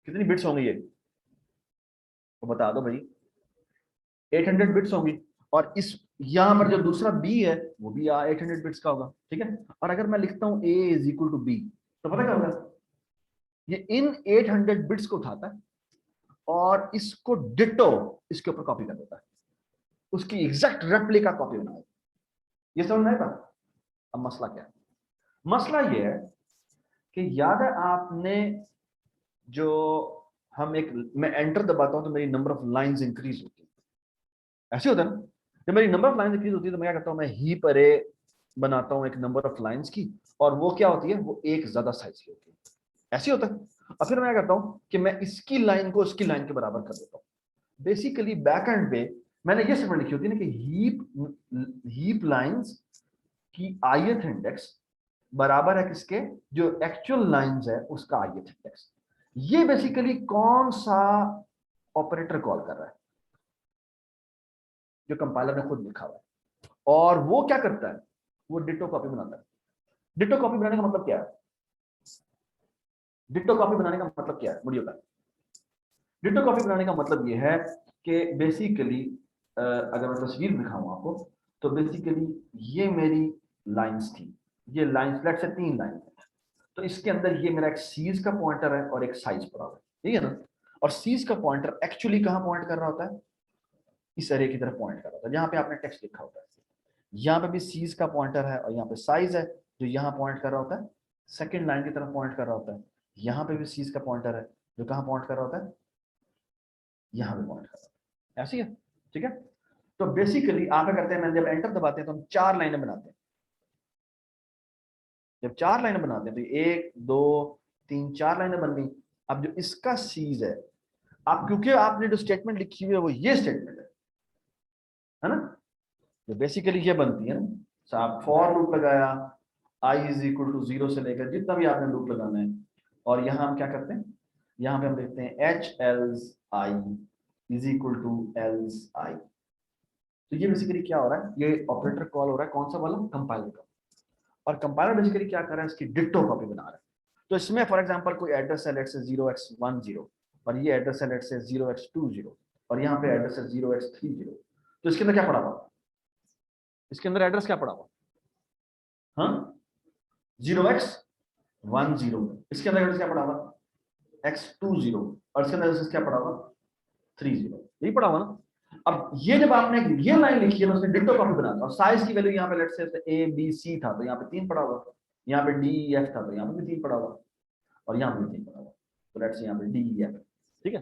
कितनी बिट्स होंगी ये तो बता दो भाई, 800 बिट्स होंगी। और इस यहां पर जो दूसरा b है वो भी 800 बिट्स का होगा। ठीक है, और अगर मैं लिखता हूं a is equal to b, तो पता क्या होगा, ये इन 800 बिट्स को उठाता है और इसको डिटो इसके ऊपर कॉपी कर देता है, उसकी एग्जैक्ट रेप्लिका कॉपी बनाएगा। ये समझ में आएगा? अब मसला क्या है, मसला ये है कि याद है आपने जो हम एक मैं एंटर दबाता हूं तो मेरी नंबर ऑफ लाइंस इंक्रीज होती है, ऐसे होता है ना? जब मेरी नंबर ऑफ लाइंस इंक्रीज होती है तो मैं क्या करता हूं, मैं हीप अरे बनाता हूं एक नंबर ऑफ लाइंस की, और वो क्या होती है, वो एक ज्यादा साइज की होती है, ऐसे होता है। और फिर मैं क्या करता हूं कि मैं इसकी लाइन को उसकी लाइन के बराबर कर देता हूं। बेसिकली बैक एंड पे मैंने ये स्टेटमेंट लिखी होती है ना कि हीप लाइंस की ith इंडेक्स बराबर है किसके, जो एक्चुअल लाइंस है उसका ith इंडेक्स। ये बेसिकली कौन सा ऑपरेटर कॉल कर रहा है, जो कंपाइलर ने खुद लिखा हुआ है, और वो क्या करता है, वो डिटो कॉपी बनाता है। डिटो कॉपी बनाने का मतलब क्या है, डिटो कॉपी बनाने का मतलब क्या है, मुझे बताएं। डिटो कॉपी बनाने का मतलब ये है कि बेसिकली अगर मैं तस्वीर दिखाऊं आपको, तो बेसिकली ये मेरी लाइंस थी, ये लाइंस लेट से 3 लाइन है, तो इसके अंदर ये मेरा एक सीज का पॉइंटर है और एक साइज पड़ा हुआ है, ठीक है ना? और सीज का पॉइंटर एक्चुअली कहां पॉइंट कर रहा होता है, इस एरे की तरफ पॉइंट कर रहा होता है जहां पे आपने टेक्स्ट लिखा होता है। यहाँ पे भी सीज का पॉइंटर है और यहाँ पे साइज है जो यहाँ पॉइंट कर रहा होता है, सेकंड लाइन की तरफ पॉइंट कर रहा होता है। यहाँ पे भी सीज का पॉइंटर है जो कहाँ पॉइंट कर रहा होता है, यहाँ पे पॉइंट कर रहा होता है। ऐसी है, ठीक है? तो बेसिकली आप क्या करते हैं, मैंने जब एंटर दबाते हैं तो हम 4 लाइनें बनाते हैं। जब 4 लाइनें बनाते हैं तो 1 2 3 4 लाइनें बन गई। अब जो इसका सीज है, आप क्योंकि आपने जो स्टेटमेंट लिखी हुई है वो ये स्टेटमेंट है ना, जो बेसिकली ये बनती है ना, आप फॉर लूप लगाया i इज इक्वल टू 0 से लेकर जितना भी आपने लूप लगाना है, और यहाँ हम क्या करते हैं, यहाँ पे हम देखते हैं h else i is equal to else i। तो ये बेसिकली क्या हो रहा है, ये ऑपरेटर कॉल हो रहा है कौन सा वाला, कंपाइलर का। और कंपाइलर बेसिकली क्या कर रहा है, इसकी डिट्टो कॉपी बना रहा है। तो इसमें फॉर एग्जांपल कोई एड्रेस है लेट से 0x10, और ये एड्रेस है लेट से 0x20, और यहाँ पे एड्रेस है 0x30। तो इसके अंदर क्या पड़ा हुआ, इसके अंदर एड्रेस क्या पड़ा हुआ, हाँ 0x 1 0, इसके अंदर एड्रेस क्या पड़ा हुआ x 2 0, और इसके अंदर एड्रेस क्या पड़ा हुआ 3 0, यही पड़ा हुआ ना। अब ये जब आपने ये लाइन लिखी है तो उसने डिट्टो कॉपी बना था, और साइज की वैल्यू यहाँ पे let's say a b c था तो यहाँ पे 3 पड़ा हुआ, यहाँ पे d e f था तो यहाँ पे भी 3 पड़ा हुआ, और यहाँ पे 3 पड़ा हुआ, तो लेट्स से यहाँ पे d e f, ठीक है।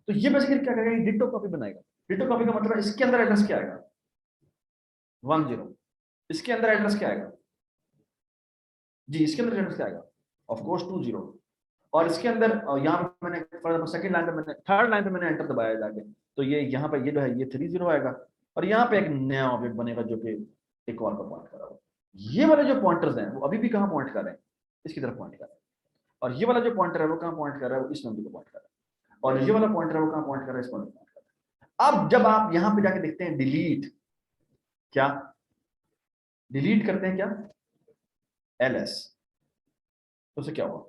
तो ये बेसिकली क्या करेगा, डिट्टो कॉपी बनाएगा। डिट्टो कॉपी का मतलब इसके अंदर एड्रेस क्या आएगा 1 0, इसके अंदर एड्रेस क्या आएगा जी, इसके अंदर एड्रेस क्या आएगा ऑफ कोर्स 2 0, और इसके अंदर यहाँ पे मैंने सेकंड लाइन पे मैंने थर्ड लाइन पे मैंने एंटर दबाया जाके, तो ये यहाँ पे ये जो है ये 3 0 आएगा, और यहाँ पे एक नया ऑब्जेक्ट बनेगा जो कि एक और पर पॉइंट कर रहा होगा। ये वाले जो पॉइंटर्स हैं वो अभी भी कहाँ पॉइंट कर रहे हैं, इसकी तरफ पॉइंट कर रहे हैं, और ये वाला जो पॉइंटर है वो कहाँ पॉइंट कर रहा है, वो इस नंबर को पॉइंट कर रहा है, और ये वाला पॉइंटर है वो कहाँ पॉइंट कर रहा है, इस पॉइंट को पॉइंट कर रहा है। अब जब आप यहाँ पे जाके देखते हैं डिलीट, क्या डिलीट करते हैं क्या ls, तो उसे क्या हुआ,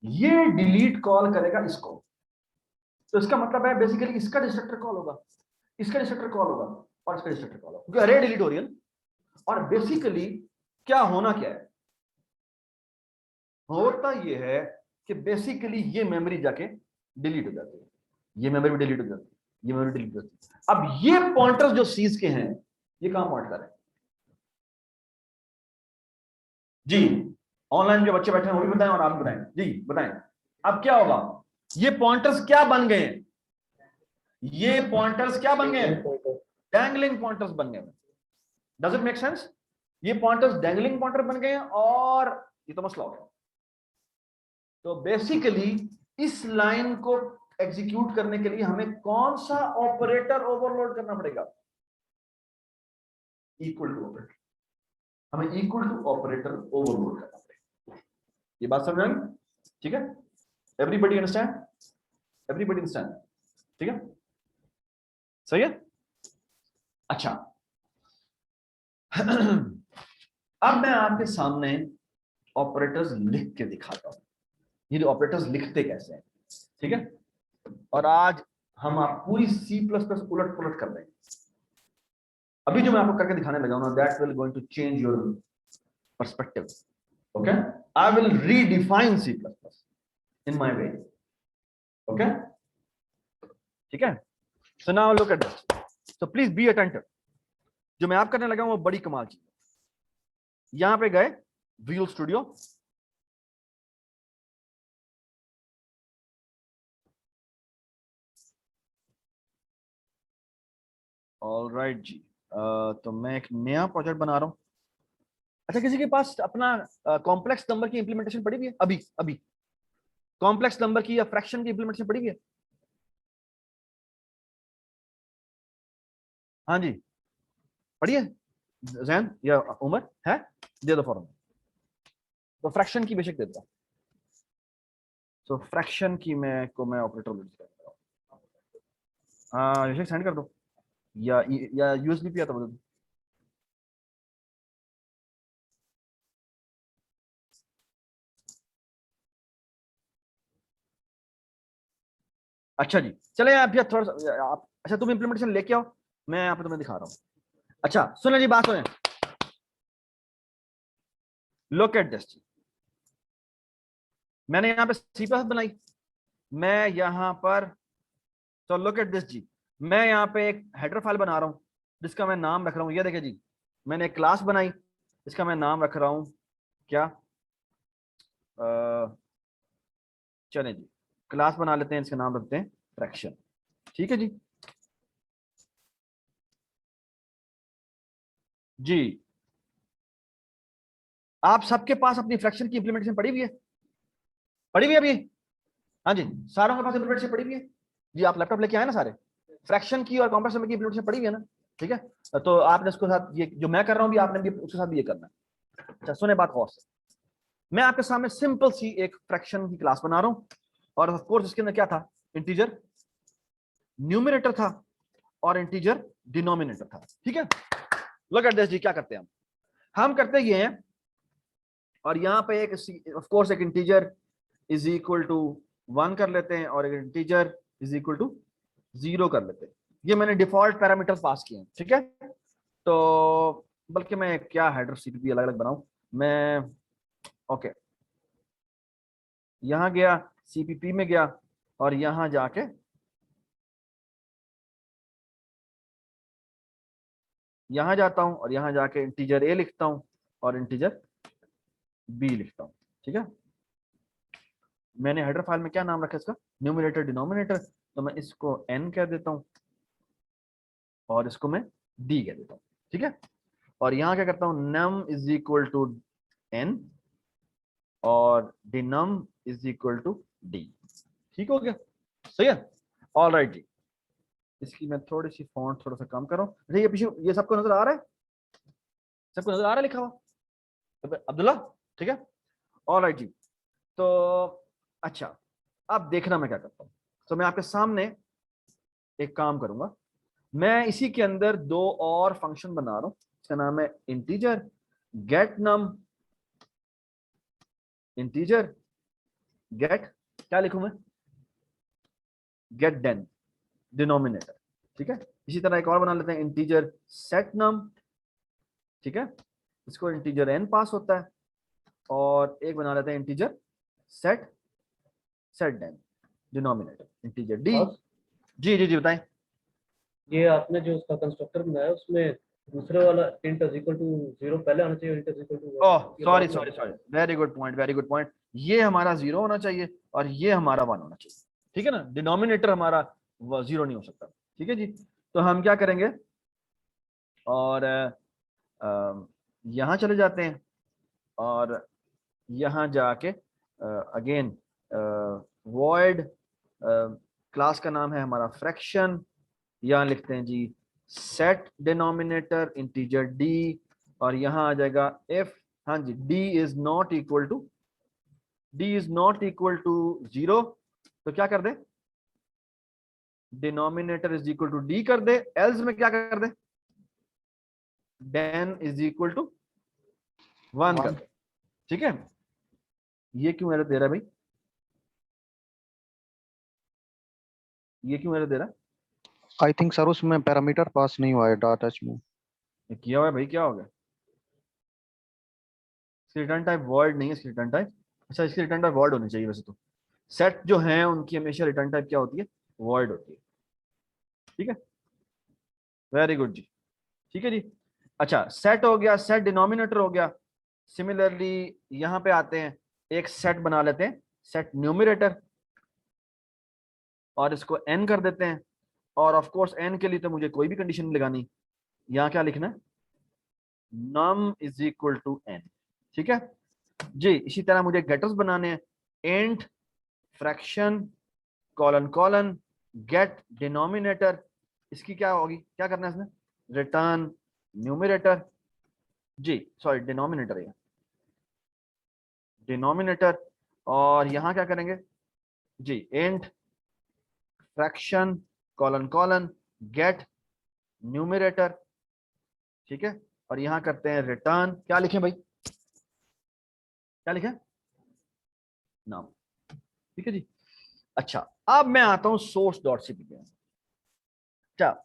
ये डिलीट कॉल करेगा इसको, तो इसका मतलब है बेसिकली इसका डिस्ट्रक्टर कॉल होगा, इसका डिस्ट्रक्टर कॉल होगा, और इसका डिस्ट्रक्टर कॉल होगा, क्योंकि अरे डिलीट हो रही है। और बेसिकली क्या होना क्या है, होता ये है कि बेसिकली ये मेमोरी जाके डिलीट हो जाती है, ये मेमोरी डिलीट हो जाती है, ये मेमोरी डिलीट हो जाती है। अब ये पॉइंटर्स जो सीज के हैं ये कहां पॉइंट कर रहे हैं जी, ऑनलाइन जो बच्चे बैठे हैं वो भी बताएं और आप भी बताएं जी, बताएं अब क्या होगा, ये पॉइंटर्स क्या बन गए हैं, ये पॉइंटर्स क्या बन गए, डैंगलिंग पॉइंटर्स बन गए। डज इट मेक सेंस, ये पॉइंटर्स डैंगलिंग पॉइंटर बन गए हैं, और ये तो मसला हो गया। तो बेसिकली इस लाइन को एग्जीक्यूट करने के लिए हमें कौन सा ऑपरेटर ओवरलोड करना पड़ेगा, इक्वल टू ऑपरेटर, हमें इक्वल टू ऑपरेटर ओवरलोड करना पड़ेगा। ये बात समझ आई, ठीक है, एवरीबॉडी अंडरस्टैंड, एवरीबॉडी अंडरस्टैंड, ठीक है, सही है। अच्छा अब मैं आपके सामने ऑपरेटर्स लिख के दिखाता हूं, ये ऑपरेटर्स लिखते कैसे हैं, ठीक है। और आज हम आप पूरी C++ उलट पुलट कर देंगे। अभी जो मैं आपको करके दिखाने लगा हूं, that will going to change your perspective, okay. I will redefine C++ in my way, okay, ठीक है। So now look at this, so please be attentive. जो मैं आप करने लगा हूं वो बड़ी कमाल की, यहां पे गए विजुअल स्टूडियो, ऑलराइट जी, तो मैं एक नया प्रोजेक्ट बना रहा हूं। अच्छा, किसी के पास अपना कॉम्प्लेक्स नंबर की इंप्लीमेंटेशन पड़ी हुई है, अभी अभी कॉम्प्लेक्स नंबर की या फ्रैक्शन की इंप्लीमेंटेशन पड़ी हुई है, हाँ जी पढ़िए, जैन या उमर है, दे दो फॉर्म, तो फ्रैक्शन की बेशक देता हूं। तो फ्रैक्शन की मैं ऑपरेटर हाँ बेशक सेंड कर दो, या यूएसबी पे आता बता दो। अच्छा जी, चले आप थोड़ा सा आप, अच्छा तुम इंप्लीमेंटेशन लेके आओ, मैं यहाँ पे तुम्हें दिखा रहा हूँ। अच्छा सुनो जी, बात सुने, लुक एट दिस, मैंने यहाँ पे C++ बनाई, मैं यहाँ पर, तो लुक एट दिस जी, मैं यहाँ पे एक हेडर फाइल बना रहा हूँ जिसका मैं नाम रख रहा हूँ, ये देखिए जी, मैंने एक क्लास बनाई, इसका मैं नाम रख रहा हूँ क्या, चले जी क्लास बना लेते हैं, इसका नाम रखते हैं फ्रैक्शन, ठीक है जी। जी आप सबके पास अपनी फ्रैक्शन की इंप्लीमेंटेशन पड़ी हुई है, पड़ी हुई है अभी, हाँ जी सारों के पास इंप्लीमेंटेशन पड़ी हुई है जी, आप लैपटॉप लेके आए ना सारे, फ्रैक्शन की और कॉम्प्लेक्स नंबर की इंप्लीमेंटेशन पड़ी हुई है ना, ठीक है। तो आपने उसके साथ ये जो मैं कर रहा हूँ भी आपने भी उसके साथ भी ये करना है। अच्छा सुने बात गौर से, मैं आपके सामने सिंपल सी एक फ्रैक्शन की क्लास बना रहा हूँ, और ऑफ कोर्स इसके अंदर क्या था, इंटीजर न्यूमरेटर था और इंटीजर डिनोमिनेटर था, ठीक है। लुक एट दिस जी, क्या करते हैं हम करते ये हैं, और यहाँ पे एक ऑफ कोर्स एक इंटीजर इज इक्वल टू 1 कर लेते हैं, और एक इंटीजर इज इक्वल टू 0 कर लेते हैं। ये मैंने डिफॉल्ट पैरामीटर्स पास किए हैं, ठीक है। तो बल्कि मैं क्या हेडर सीपीपी अलग अलग बनाऊं मैं। ओके, यहां गया, सीपीपी में गया और यहां जाके यहां जाता हूं और यहां जाके इंटीजर ए लिखता हूं और इंटीजर बी लिखता हूं। ठीक है, मैंने हेडर फाइल में क्या नाम रखा इसका, न्यूमरेटर डिनोमिनेटर, तो मैं इसको n कह देता हूं और इसको मैं d कह देता हूं। ठीक है, और यहां क्या करता हूं, num is equal to n और denom is equal to d। ठीक हो गया, सही है। ऑल राइट जी, इसकी मैं थोड़ी सी फॉन्ट थोड़ा सा कम करूं। अच्छा ये पीछे ये सबको नजर आ रहा है, सबको नजर आ रहा है लिखा हुआ अब्दुल्ला? ठीक है, ऑल राइट जी। तो अच्छा, अब देखना मैं क्या करता हूं। तो मैं आपके सामने एक काम करूंगा, मैं इसी के अंदर दो और फंक्शन बना रहा हूं। इसका नाम है इंटीजर गेट नम, इंटीजर गेट, क्या लिखूं मैं, गेट डेन डिनोमिनेटर। ठीक है, इसी तरह एक और बना लेते हैं इंटीजर सेट नम। ठीक है, इसको इंटीजर n पास होता है, और एक बना लेते हैं integer set set den denominator integer d। बस जी जी जी बताएं। ये आपने जो उसका कंस्ट्रक्टर बनाया उसमें दूसरे वाला इंट इज इक्वल टू 0 पहले आना चाहिए, int is equal to oh sorry sorry sorry, very good point, very good point. ये हमारा 0 होना चाहिए और ये हमारा 1 होना चाहिए। ठीक है ना, डिनोमिनेटर हमारा 0 नहीं हो सकता। ठीक है जी, तो हम क्या करेंगे, और यहाँ चले जाते हैं और यहाँ जाके अगेन वॉइड, क्लास का नाम है हमारा फ्रैक्शन, यहाँ लिखते हैं जी सेट डिनोमिनेटर इंटीजर d, और यहाँ आ जाएगा if, हाँ जी, d is not equal to, d is not equal to 0, तो क्या कर दे, denominator is equal to d कर दे, एल्स में क्या कर दे, den इज इक्वल टू 1 कर दे। ठीक है, ये क्यों एरर दे रहा है भाई, ये क्यों एरर दे रहा है? आई थिंक सर उसमें पैरामीटर पास नहीं हुआ है डाटा में। ये किया हुआ है भाई, क्या हो गया, इसकी रिटर्न टाइप वॉइड नहीं है, इसकी रिटर्न टाइप, अच्छा इसकी रिटर्न टाइप वॉइड होनी चाहिए वैसे तो। सेट जो है उनकी हमेशा रिटर्न टाइप क्या होती है, वॉइड होती है। ठीक है, वेरी गुड जी। ठीक है जी, अच्छा सेट हो गया, सेट डिनोमिनेटर हो गया। सिमिलरली यहां पे आते हैं, एक सेट बना लेते हैं, सेट न्यूमरेटर, और इसको n कर देते हैं, और ऑफ कोर्स n के लिए तो मुझे कोई भी कंडीशन नहीं लगानी, यहां क्या लिखना है, num is equal to n। ठीक है जी, इसी तरह मुझे गेटर्स बनाने हैं, int fraction colon colon get denominator, इसकी क्या होगी, क्या करना है इसमें, रिटर्न न्यूमरेटर, जी सॉरी डिनोमिनेटर है, डिनोमिनेटर, और यहां क्या करेंगे जी, int fraction colon colon get numerator. ठीक है, और यहां करते हैं रिटर्न, क्या लिखें भाई, क्या लिखें, नाम। ठीक है जी, अच्छा अब मैं आता हूं सोर्स डॉट सीपीपी में। अच्छा,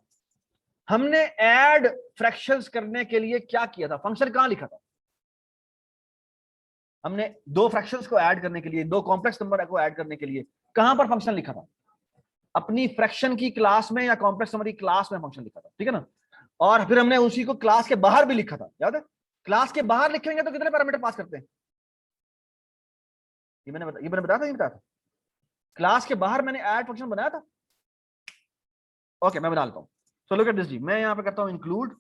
हमने ऐड फ्रैक्शंस करने के लिए क्या किया था, फंक्शन कहां लिखा था, हमने दो फ्रैक्शंस को ऐड करने के लिए, दो कॉम्प्लेक्स नंबर को ऐड करने के लिए कहां पर फंक्शन लिखा था, अपनी फ्रैक्शन की क्लास में या कॉम्प्लेक्स नंबर की क्लास में फंक्शन लिखा था। ठीक है ना, और फिर हमने उसी को क्लास के बाहर भी लिखा था, याद है, क्लास के बाहर लिखेंगे तो कितने पैरामीटर पास करते हैं, ये मैंने बताया था, ये बताया था, क्लास के बाहर मैंने ऐड फंक्शन बनाया था। ओके मैं बना लेता हूं, सो लुक एट दिस जी, मैं यहां पे करता हूं इंक्लूड,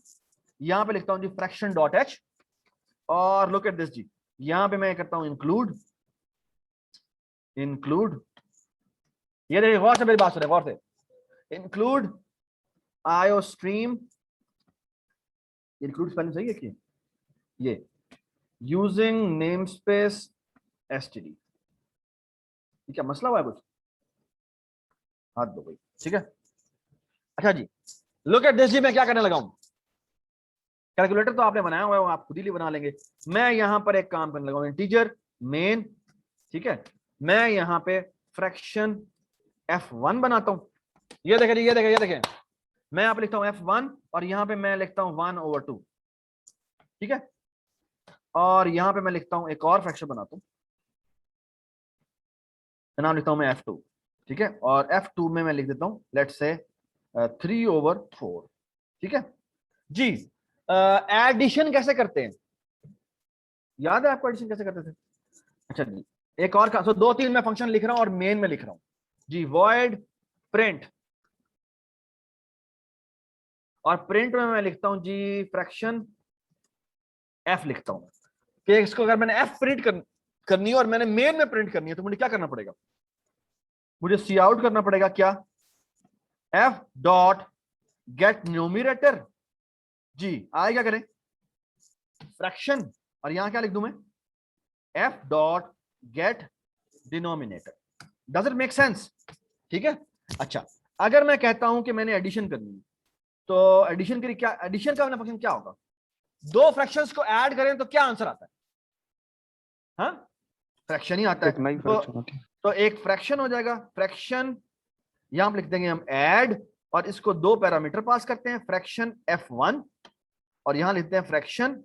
यहां पे लिखता हूं जी फ्रैक्शन डॉट एच, और लुक एट दिस जी, यहां पे मैं करता हूं इंक्लूड, इंक्लूड, ये देखिए गौर से मेरी बात सुने, गौर से, इंक्लूड आयो स्ट्रीम, इंक्लूड स्पेलिंग सही है कि ये, यूजिंग नेम स्पेस एसटीडी, क्या मसला हुआ है कुछ, हाथ दो भाई। ठीक है, अच्छा जी, लुक एट दिस जी, मैं क्या करने लगा हूं, कैलकुलेटर तो आपने बनाया हुआ है, वो आप खुद ही बना लेंगे, मैं यहां पर एक काम करने लगा हूं, इंटीजर मेन। ठीक है, मैं यहां पे फ्रैक्शन f1 बनाता हूं, ये देखें ये देखें ये देखें, मैं यहाँ पे लिखता हूं f1 और यहां पे मैं लिखता हूं 1/2। ठीक है। और यहां पे मैं लिखता हूं एक और फ्रैक्शन बनाता हूं, नाम लिखता हूं मैं F2, ठीक है। और F2 में मैं लिख देता हूं लेट्स से 3/4, ठीक है जी। एडिशन कैसे करते हैं, याद है आपको एडिशन कैसे करते थे? अच्छा जी, एक और का, 2-3 मैं फंक्शन लिख रहा हूं और मेन में लिख रहा हूं जी, वॉइड प्रिंट, और प्रिंट में मैं लिखता हूं जी फ्रैक्शन F लिखता हूं कि इसको अगर मैंने F प्रिंट करनी है और मैंने मेन में प्रिंट करनी है तो मुझे क्या करना पड़ेगा, मुझे सी आउट करना पड़ेगा क्या, F डॉट गेट न्यूमरेटर जी, आए क्या करें फ्रैक्शन, और यहां क्या लिख दूं मैं, F dot gate denominator. Does it make sense? ठीक है। अच्छा, अगर मैं कहता हूं कि मैंने एडिशन करनी है तो एडिशन के लिए क्या, एडिशन का फंक्शन क्या होगा, दो फ्रैक्शंस को ऐड करें तो क्या आंसर आता है, हाँ फ्रैक्शन ही आता एक है। नई फ्रैक्शन होती है। तो एक फ्रैक्शन हो जाएगा, फ्रैक्शन यहां पर लिख देंगे हम ऐड, और इसको दो पैरामीटर पास करते हैं, फ्रैक्शन F1 और यहां लिखते हैं फ्रैक्शन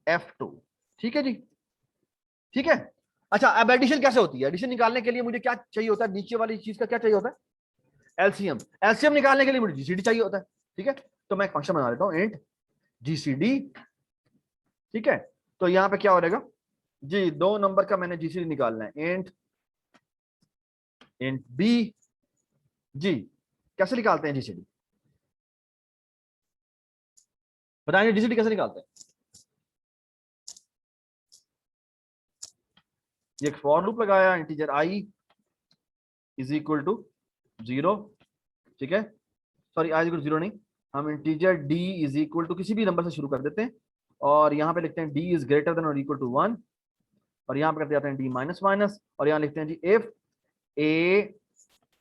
F2, ठीक है जी, ठीक है। अच्छा, अब एडिशन कैसे होती है, एडिशन निकालने के लिए मुझे क्या चाहिए होता है, नीचे वाली चीज का क्या चाहिए होता है, एलसीएम, एलसीएम निकालने के लिए मुझे जीसीडी चाहिए होता है, ठीक है। तो मैं एक फंक्शन बना देता हूं इंट जीसीडी, ठीक है। तो यहां पे क्या हो जाएगा जी, 2 नंबर का मैंने जीसीडी निकालना है, इंट बी जी, कैसे निकालते हैं जीसीडी, बताएंगे जीसीडी कैसे निकालते हैं, ये एक फॉर लूप लगाया, integer I is equal to 0, ठीक है, sorry I is equal to 0 नहीं, हम integer D is equal to किसी भी नंबर से शुरू कर देते हैं, और यहां पे लिखते हैं डी इज ग्रेटर देन और इक्वल टू 1, और यहां पे करते जाते हैं डी माइनस माइनस, और यहां लिखते हैं जी if A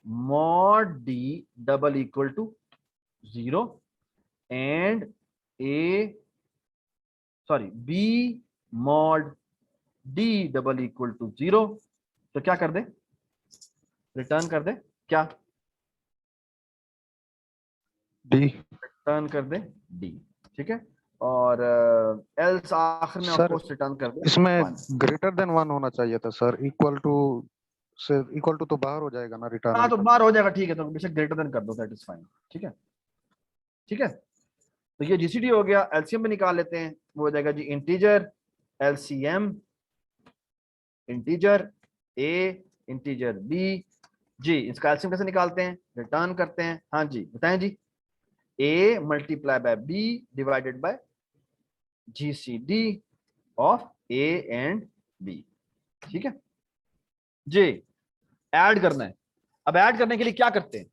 mod D double equal to 0 and A sorry B mod D double equal to 0, तो क्या कर दे, रिटर्न कर दे क्या, डी रिटर्न कर दे डी, ठीक है। और एल्स आखिर में ऑफ सर, कोर्स रिटर्न कर दे इसमें 1। ग्रेटर देन 1 होना चाहिए था सर, इक्वल टू से इक्वल टू तो बाहर हो जाएगा ना रिटर्न हाँ तो आंसर। बार हो जाएगा, ठीक है, तो बेशक ग्रेटर देन कर दो, दैट इज फाइन, ठीक है, ठीक है। तो ये जीसीडी हो गया, एलसीएम भी निकाल लेते हैं, वो हो जाएगा जी integer LCM, integer A integer B जी, इसका एलसीएम कैसे निकालते हैं, रिटर्न करते हैं, हाँ जी बताएं जी, A multiply by B divided by GCD of A and B, ठीक है जी। ऐड करना है, अब ऐड करने के लिए क्या करते हैं,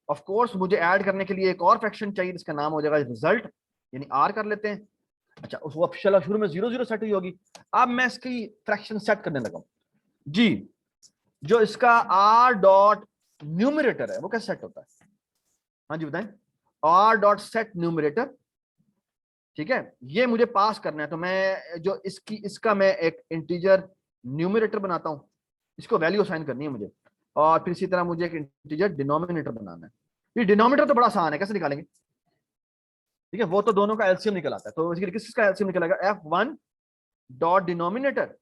ऑफ कोर्स मुझे ऐड करने के लिए एक और फ्रैक्शन चाहिए, जिसका नाम हो जाएगा रिजल्ट, यानी आर कर लेते हैं। अच्छा, उस वो शुरू में 0 0 सेट हुई होगी, अब मैं इसकी फ्रैक्शन सेट करने लगा जी, जो इसका आर डॉट न्यूमरेटर है वो कैसे सेट होता है, हाँ जी बताएं, आर डॉट सेट न्यूमरेटर, ठीक है, ये मुझे पास करना है, तो मैं जो इसका मैं एक इंटीजर न्यूमरेटर बनाता हूं, इसको वैल्यू असाइन करनी है मुझे, और फिर इसी तरह मुझे एक इंटीजर डिनोमिनेटर बनाना है। ये डिनोमिनेटर तो बड़ा आसान है, कैसे निकालेंगे, ठीक है, वो तो दोनों का एलसीएम निकल आता है, तो इसके लिए किसका एलसीएम निकलेगा, F1 dot denominator,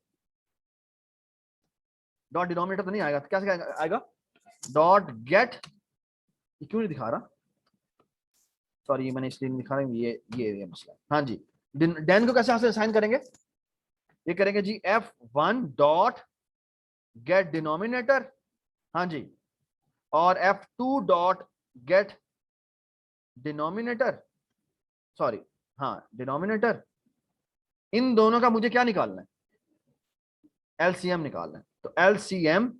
dot denominator तो नहीं आएगा, तो कैसे आएगा, डॉट गेट, क्यों नहीं दिखा रहा, सॉरी मैंने इसलिए नहीं दिखा रहा, ये मसला, हाँ जी। डेन को कैसे असाइन करेंगे, ये करेंगे जी F1 डॉट गेट डिनोमिनेटर, हाँ जी, और F2 dot gate denominator, sorry हाँ डिनोमिनेटर, इन दोनों का मुझे क्या निकालना है, एलसीएम निकालना है, तो एलसीएम,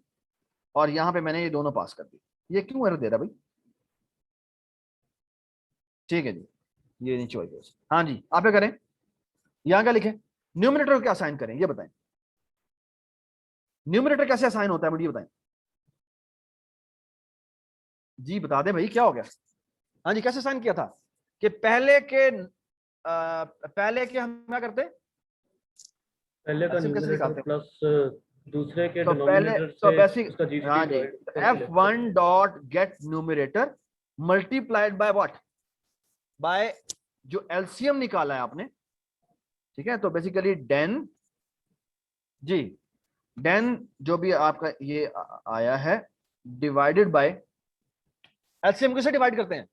और यहां पे मैंने ये दोनों पास कर दी, ये क्यों एरर दे रहा भाई, ठीक है जी, ये नीचे वाली, हाँ जी आप क्या करें, यहां क्या लिखें, न्यूमरेटर को क्या असाइन करें, ये बताएं, न्यूमरेटर कैसे असाइन होता है मुझे बताएं जी, बता दें भाई क्या हो गया, हाँ जी कैसे असाइन किया था, कि पहले के हम क्या करते, पहले का कैसे न्यूमरेटर प्लस दूसरे के तो पहले डिनोमिनेटर तो से बेसिक, उसका जीसीडी हाँ जी, F1 dot get numerator multiplied by what, by जो एलसीएम निकाला है आपने, ठीक है, तो बेसिकली डेन जी, डेन जो भी आपका ये आया है डिवाइडेड बाय एलसीएम किसे डिवाइड करते हैं,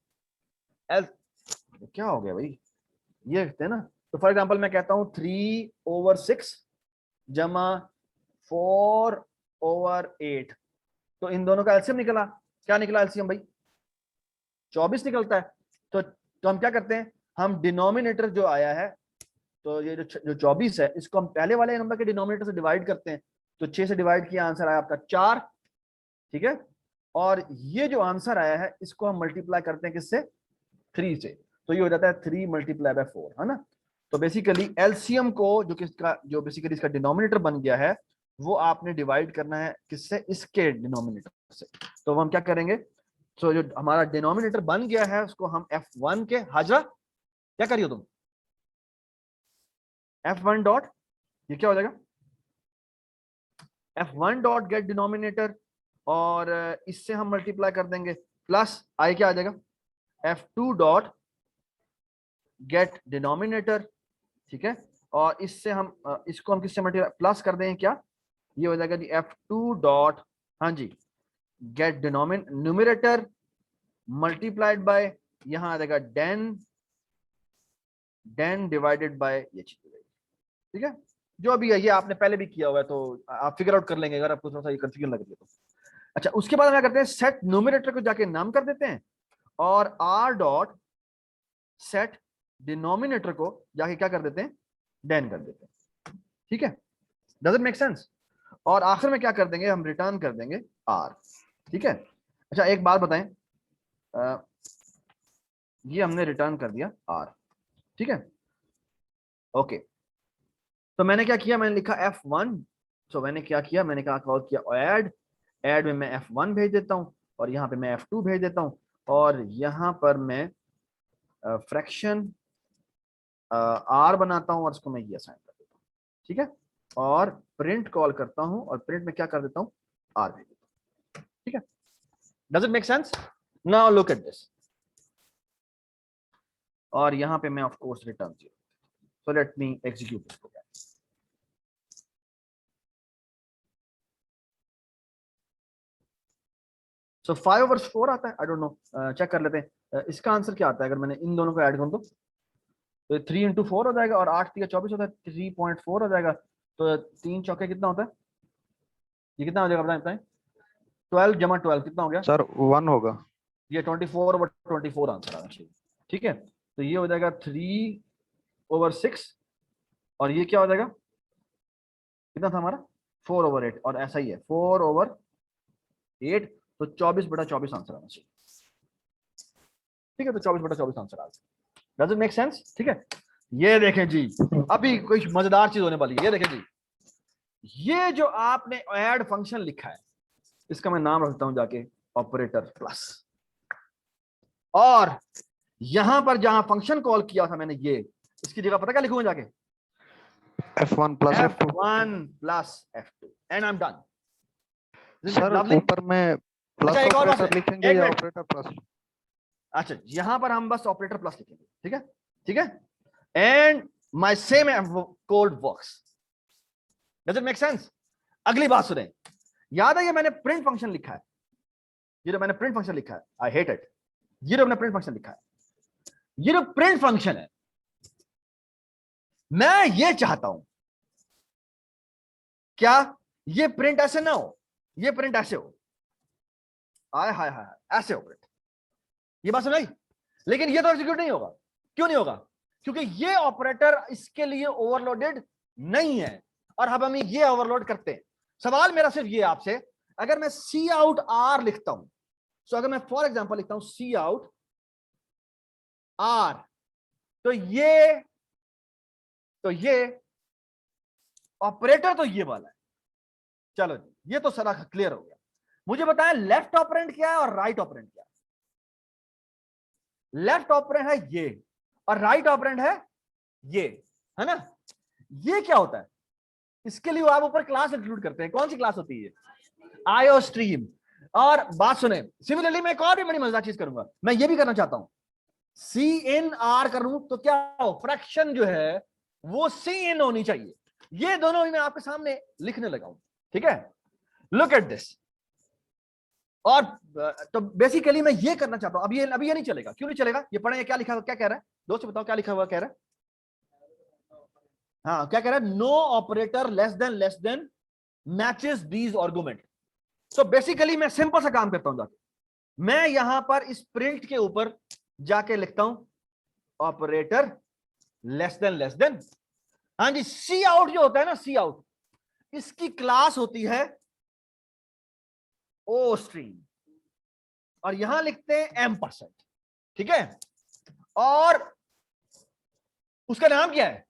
एल क्या हो गया भाई, ये कहते हैं ना। तो फॉर एग्जांपल मैं कहता हूं 3/6 जमा 4/8, तो इन दोनों का एलसीएम निकला, क्या निकला एलसीएम भाई, 24 निकलता है। तो हम क्या करते हैं, हम डिनोमिनेटर जो आया है, तो ये जो 24 है, इसको हम पहले वाले नंबर के डिनोमिनेटर से डिवाइड करते हैं। तो 6 से डिवाइड किया, आंसर आया आपका 4, ठीक है। और ये जो आंसर आया है इसको हम मल्टीप्लाई करते हैं किससे, 3 से, तो ये हो जाता है 3 × 4, है ना। तो बेसिकली एलसीएम को जो किसका, जो बेसिकली इसका डिनोमिनेटर बन गया है, वो आपने डिवाइड करना है किससे, इसके डिनोमिनेटर से। तो हम क्या करेंगे, तो जो हमारा डिनोमिनेटर बन गया है उसको हम f1 के, हाजरा क्या करियो तुम, f1 डॉट, ये क्या हो जाएगा, f1 डॉट गेट डिनोमिनेटर, और इससे हम मल्टीप्लाई कर देंगे, प्लस आई क्या आ जाएगा, f2 डॉट गेट डिनोमिनेटर, ठीक है। और इससे हम इसको हम किससे मल्टीप्लाई, प्लस कर देंगे, क्या ये हो जाएगा जी f2 डॉट, हाँ जी, गेट न्यूमरेटर मल्टीप्लाइड बाय, यहां आ जाएगा डेन डिवाइडेड बाय ये चीज, ठीक है। जो भी है ये आपने पहले भी किया हुआ है, तो आप फिगर आउट कर लेंगे अगर आपको थोड़ा सा ये कंफ्यूजन लग रही है तो। अच्छा, उसके बाद हम क्या करते हैं, सेट न्यूमरेटर को जाके नाम कर देते हैं, और आर डॉट सेट डिनोमिनेटर को जाके क्या कर देते हैं, डेन कर देते हैं, ठीक है। Does it make sense. और आखिर में क्या कर देंगे, हम रिटर्न कर देंगे आर, ठीक है। अच्छा एक बात बताएं, ये हमने रिटर्न कर दिया आर, ठीक है, ओके। तो मैंने क्या किया, मैंने लिखा f1, तो मैंने क्या किया, मैंने कहा कॉल किया ऐड में मैं f1 भेज देता हूं, और यहाँ पे मैं f2 भेज देता हूं, और यहाँ पर मैं फ्रैक्शन r बनाता हूं, और इसको मैं ये असाइन कर देता हूं, ठीक है। और प्रिंट कॉल करता हूं, और प्रिंट में क्या कर देता हूं, r भेज देता हूं, ठीक है। Does it make sense. Now look at this, और यहाँ पे मैं of course return 0, so let me execute this program. So 5/4 आता है, आई डोंट नो, चेक कर लेते हैं इसका आंसर क्या आता है। अगर मैंने इन दोनों को ऐड करूं तो 3 × 4 हो जाएगा, और 8 × 24 होता है, 3.4 हो जाएगा। तो 3 चौके कितना होता है, ये कितना हो जाएगा बताएं, 12 जमा 12 कितना हो गया सर 1 होगा, ये 24/24 आंसर आना चाहिए, ठीक है। तो ये हो जाएगा 3/6, और ये क्या हो जाएगा, कितना था हमारा, 4/8, और ऐसा ही है 4/8, तो 24/24 आंसर आना चाहिए, ठीक है। तो 24/24 आंसर आ गया। डज इट मेक सेंस, ठीक है। ये देखें जी, अभी कोई मजेदार चीज होने वाली है, ये देखें जी, ये जो आपने ऐड फंक्शन लिखा है, इसका मैं नाम रखता हूं जाके ऑपरेटर प्लस, और यहां पर जहां फंक्शन कॉल किया था मैंने, ये इसकी जगह पता क्या लिखूंगा जाके, f1 plus f2, f1 plus f2, and I am done. Sir ऊपर में प्लस अच्छा, एक और बात ऑपरेटर है, लिखेंगे एक या मिनट। ऑपरेटर प्लस, अच्छा, यहां पर हम बस ऑपरेटर प्लस लिखेंगे, ठीक है, ठीक है। And my same code works. Does it make sense. अगली बात सुने, याद है ये मैंने प्रिंट फंक्शन लिखा है, ये जो मैंने प्रिंट फंक्शन लिखा है, आई हेट इट, ये जो मैंने प्रिंट फंक्शन लिखा है, ये जो प्रिंट फंक्शन है, मैं ये चाहता हूं क्या ये प्रिंट ऐसे ना हो, ये प्रिंट ऐसे हो, आय हाय हाय ऐसे हो प्रिंट, ये बात सुनाई। लेकिन ये तो एग्जीक्यूट नहीं होगा, क्यों नहीं होगा, क्योंकि ये ऑपरेटर इसके लिए ओवरलोडेड नहीं है, और अब हम ये ओवरलोड करते हैं। सवाल मेरा सिर्फ ये आपसे, अगर मैं सी आउट आर लिखता हूं, तो अगर मैं फॉर एग्जांपल लिखता हूं सी आउट आर, तो ये ऑपरेटर तो ये वाला है। चलो ये तो सारा क्लियर हो गया। मुझे बताएं लेफ्ट ऑपरेंड क्या है और राइट ऑपरेंड क्या है। लेफ्ट ऑपरेंड है ये, और राइट ऑपरेंड है ये, है ना। ये क्या होता है, इसके लिए आप ऊपर क्लास इंक्लूड करते हैं, कौन सी क्लास होती है, आईओ स्ट्रीम। और बात सुने, सिमिलरली मैं एक और भी बड़ी मजेदार चीज करूंगा, मैं ये भी करना चाहता हूं, सी इन आर करूं तो क्या हो, फ्रैक्शन जो है वो सी इन होनी चाहिए। ये दोनों ही मैं आपके सामने लिखने लगा हूं, ठीक है। Look at this. और तो बेसिकली मैं ये करना चाहता हूं, अभी ये नहीं चलेगा। क्यों नहीं चलेगा? ये पढ़ेंगे क्या लिखा हुआ, क्या कह रहा है दोस्त बताओ, क्या लिखा हुआ कह रहा है? हाँ क्या कह रहा है? No operator less than matches these argument. So basically मैं सिंपल सा काम करता हूं, जाके मैं यहां पर इस प्रिंट के ऊपर जाके लिखता हूं ऑपरेटर लेस देन। हाँ जी, सी आउट जो होता है ना, सी आउट, इसकी क्लास होती है ओ स्ट्रीम, और यहां लिखते हैं %, ठीक है। और उसका नाम क्या है?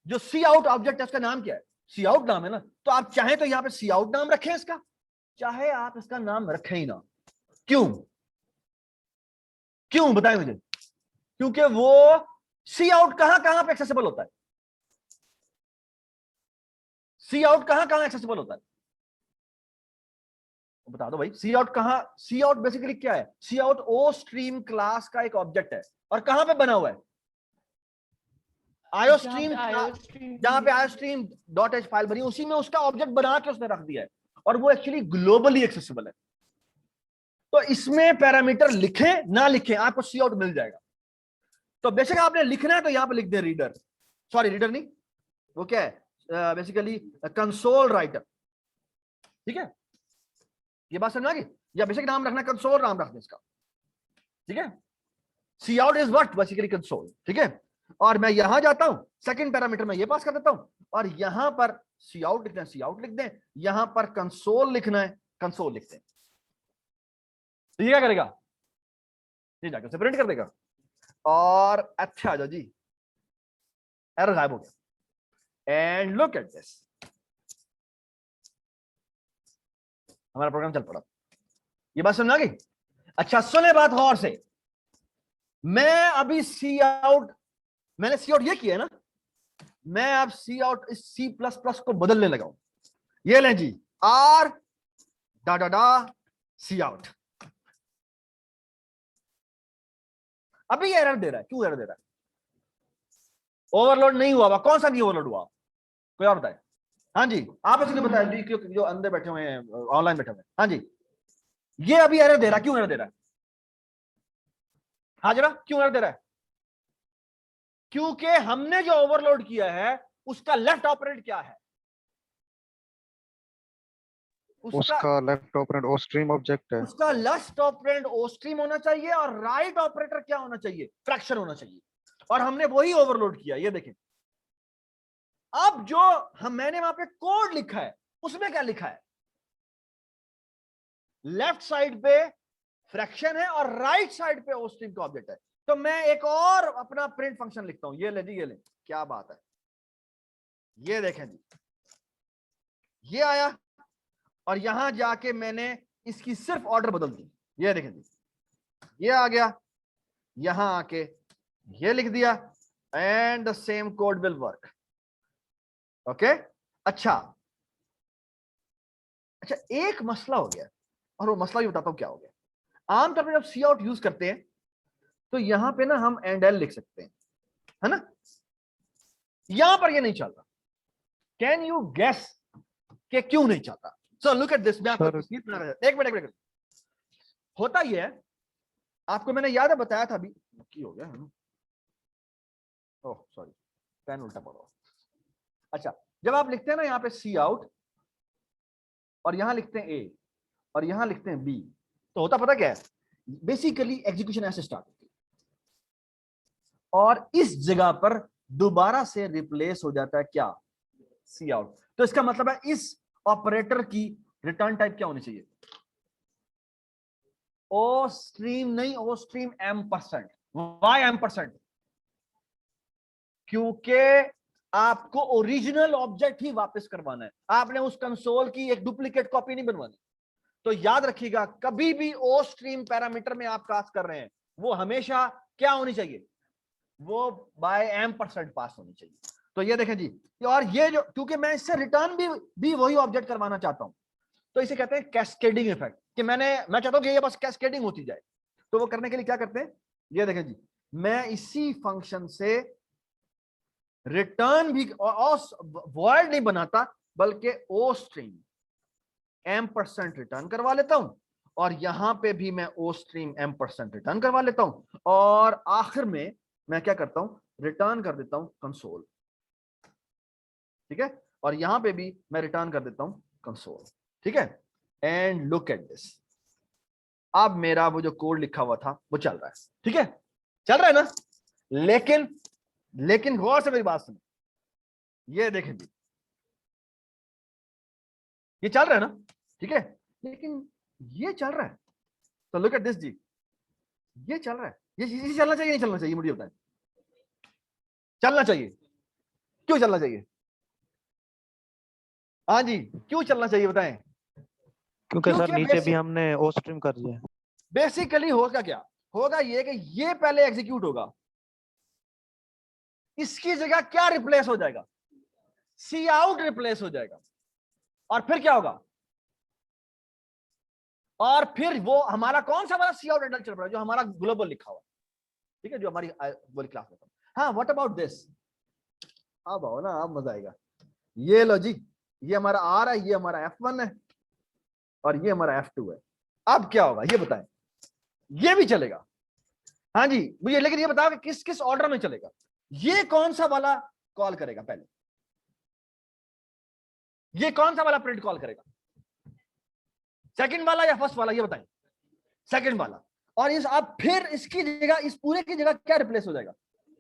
जो सी आउट ऑब्जेक्ट है उसका नाम क्या है? सी आउट नाम है ना। तो आप चाहे तो यहां पे सी आउट नाम रखें इसका, चाहे आप इसका नाम रखें ही ना। क्यों? क्यों बताएं मुझे? क्योंकि वो सी आउट कहां कहां पे एक्सेसिबल होता है? सी आउट कहां कहां एक्सेसिबल होता है? बता दो भाई, सी आउट कहां? सी आउट बेसिकली क्या है? सी आउट ओ स्ट्रीम क्लास का एक ऑब्जेक्ट है, और कहां पे बना हुआ है? आयो स्ट्रीम, जहां पे आयो स्ट्रीम डॉट एच फाइल बनी, उसी में उसका ऑब्जेक्ट बना के उसने रख दिया है, और वो एक्चुअली ग्लोबली एक्सेसिबल है। तो इसमें पैरामीटर लिखें ना लिखें, आपको सी आउट मिल जाएगा। तो बेशक आपने लिखना है तो यहां पे लिख दे रीडर, सॉरी रीडर नहीं, वो क्या है बेसिकली कंसोल राइटर, ठीक है। ये बात समझ आ गई? या बेसिक नाम रखना कंसोल, नाम रखना इसका, ठीक है। C out is what? Basically console, ठीक है। और मैं यहां जाता हूं, सेकंड पैरामीटर में ये पास कर देता हूं, और यहां पर सी आउट लिखना है, सी आउट लिख दें। यहां पर कंसोल लिखना है, कंसोल लिखते हैं। तो ये क्या करेगा? ये जाकर से प्रिंट कर देगा, और अच्छा आ जाओ जी, एरर गायब हो गया। एंड लुक एट दिस, हमारा प्रोग्राम चल पड़ा। ये बात समझ आ गई? अच्छा सुने बात गौर से, मैं अभी सी आउट, मैंने सी आउट ये किया है ना, मैं अब सी आउट इस C++ को बदलने लगा हूं। ये लें जी, R डा डा डा सी आउट। अभी ये एरर दे रहा है, क्यों एरर दे रहा है? ओवरलोड नहीं हुआ। कौन सा नहीं ओवरलोड हुआ? कोई और बताए? हाँ जी, आप इसलिए बताएं जी, जो अंदर बैठे हुए हैं, ऑनलाइन बैठे हुए हैं। हाँ जी, ये अभी एरर दे रहा है, क्यों एरर दे रहा है? हाँ जरा, क्यों एरर दे रहा है? क्योंकि हमने जो ओवरलोड किया है उसका लेफ्ट ऑपरेंड क्या है? उसका left operand ostream object है। उसका लेफ्ट ऑपरेंड ओ स्ट्रीम होना चाहिए, और राइट ऑपरेटर क्या होना चाहिए? फ्रैक्शन होना चाहिए। और हमने वही ओवरलोड किया। ये देखें, अब जो मैंने वहां पे कोड लिखा है उसमें क्या लिखा है? लेफ्ट साइड पे फ्रैक्शन है और राइट साइड पे ओ स्ट्रीम का ऑब्जेक्ट है। तो मैं एक और अपना प्रिंट फंक्शन लिखता हूं। ये ले जी, ये ले, क्या बात है, ये देखें जी, ये आया, और यहां जाके मैंने इसकी सिर्फ ऑर्डर बदल दी। ये देखें जी, ये आ गया, यहां आके ये लिख दिया, and the same code will work. Okay, अच्छा एक मसला हो गया, और वो मसला भी बताता हूं क्या हो गया। आमतौर पर जब सी आउट यूज करते हैं तो यहां पे ना हम एंड एल लिख सकते हैं, है ना। यहां पर ये नहीं चलता। कैन यू गेस कि क्यों नहीं चलता? सो लुक एट दिस, मैं आपको एक मिनट होता ही है, आपको मैंने याद है बताया था अभी, की हो गया है ना, ओह सॉरी, पेन उल्टा पड़ा। अच्छा, जब आप लिखते हैं ना यहाँ पे सी आउट, और यहां लिखते हैं ए, और यहां लिखते हैं बी, तो होता पता क्या है? बेसिकली एग्जीक्यूशन ऐसे स्टार्ट होती है, और इस जगह पर दोबारा से रिप्लेस हो जाता है क्या? सी आउट। तो इसका मतलब है इस ऑपरेटर की रिटर्न टाइप क्या होनी चाहिए? ओ स्ट्रीम नहीं, ओ स्ट्रीम %। वाई %? क्योंकि आपको ओरिजिनल ऑब्जेक्ट ही वापस करवाना है, आपने उस कंसोल की एक डुप्लीकेट कॉपी नहीं बनवानी। तो याद रखिएगा, कभी भी ओ स्ट्रीम पैरामीटर में आप पास कर रहे हैं, वो हमेशा क्या होनी चाहिए? वो बाय %, पास होनी चाहिए। तो ये देखें जी, और ये जो, क्योंकि मैं इससे रिटर्न भी वही ऑब्जेक्ट करवाना चाहता हूं, तो इसे कहते हैं कैस्केडिंग इफेक्ट, कि मैं चाहता हूं कि ये बस कैस्केडिंग होती जाए। तो वो करने के लिए क्या करते हैं? ये देखें जी, मैं इसी फंक्शन से रिटर्न भी वॉइड नहीं बनाता, बल्कि ओ स्ट्रीम m% रिटर्न करवा लेता हूं, और यहां पे भी मैं ओ स्ट्रीम m% रिटर्न करवा लेता हूं, और आखिर में मैं क्या करता हूं, रिटर्न कर देता हूं कंसोल। ठीक है, और यहां पे भी मैं रिटर्न कर देता हूं कंसोल। ठीक है, एंड लुक एट दिस, अब मेरा वो जो कोड लिखा हुआ था वो चल रहा है। ठीक है, चल रहा है ना, लेकिन गौर से मेरी बात सुनो, ये देखें जी, ये चल रहा है ना, ठीक है, लेकिन ये चल रहा है, तो लुक एट दिस जी, ये चल रहा है, ये चलना चाहिए नहीं चलना चाहिए, मुझे बताएं। चलना चाहिए, क्यों चलना चाहिए? हाँ जी, क्यों चलना चाहिए बताएं? क्योंकि सर क्योंकि नीचे भी हमने ओ स्ट्रीम कर दिया। बेसिकली होगा क्या, होगा ये कि ये पहले एग्जीक्यूट होगा, इसकी जगह क्या रिप्लेस हो जाएगा, सी आउट रिप्लेस हो जाएगा, और फिर क्या होगा, और फिर वो हमारा कौन सा वाला सी आउट एडल्ट चल रहा है, जो हमारा ग्लोबल लिखा हुआ, ठीक है, जो हमारी वाली क्लास में। हाँ, व्हाट अबाउट दिस, अब आओ ना, अब मजा आएगा। ये लो जी, ये हमारा आर है, ये हमारा F1 है, और ये हमारा F2 है। अब क्या होगा ये बताएं, ये भी चलेगा। हाँ जी मुझे, लेकिन ये बताओ कि किस किस ऑर्डर में चलेगा, ये कौन सा वाला कॉल करेगा पहले, ये कौन सा वाला प्रिंट कॉल करेगा, सेकंड वाला या फर्स्ट वाला, ये बताएं। सेकंड वाला, और इस अब फिर इसकी जगह, इस पूरे की जगह क्या रिप्लेस हो जाएगा,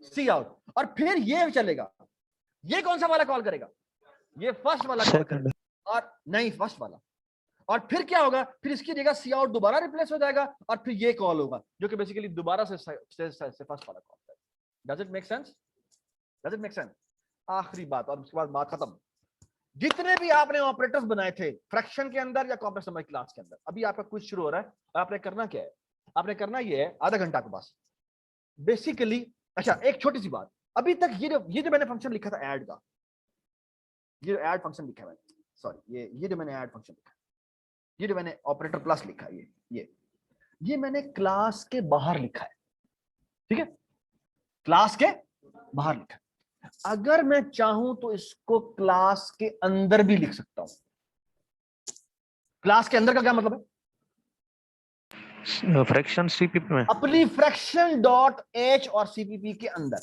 सी आउट, और फिर ये चलेगा, ये कौन सा वाला कॉल करेगा, ये फर्स्ट वाला कॉल करेगा, और नहीं फर्स्ट वाला, और फिर क्या होगा, फिर इसकी जगह सी आउट दोबारा रिप्लेस हो जाएगा, और फिर ये कॉल होगा जो कि बेसिकली दोबारा से फर्स्ट वाला कॉल है। Does it make sense? Does it make sense? आखिरी बात, और उसके बाद बात खत्म। जितने भी आपने ऑपरेटर्स बनाए थे फ्रैक्शन के अंदर या कॉम्प्लेक्स नंबर क्लास के अंदर, अभी आपका कुछ शुरू हो रहा है, और आपने करना क्या है, आपने करना ये है, आधा घंटा के पास बेसिकली। अच्छा, एक छोटी सी बात, अभी तक ये जो मैंने फंक्शन लिखा था ऐड का, ये जो ऐड फंक्शन लिखा है मैंने, सॉरी ये जो मैंने ऐड फंक्शन लिखा, ये जो मैंने ऑपरेटर प्लस लिखा है, ये मैंने क्लास के बाहर लिखा है। ठीक है, क्लास के बाहर लिखा है। अगर मैं चाहूं तो इसको क्लास के अंदर भी लिख सकता हूं। क्लास के अंदर का क्या मतलब है, फ्रैक्शन सीपीपी में, अपनी फ्रैक्शन डॉट एच और सीपीपी के अंदर,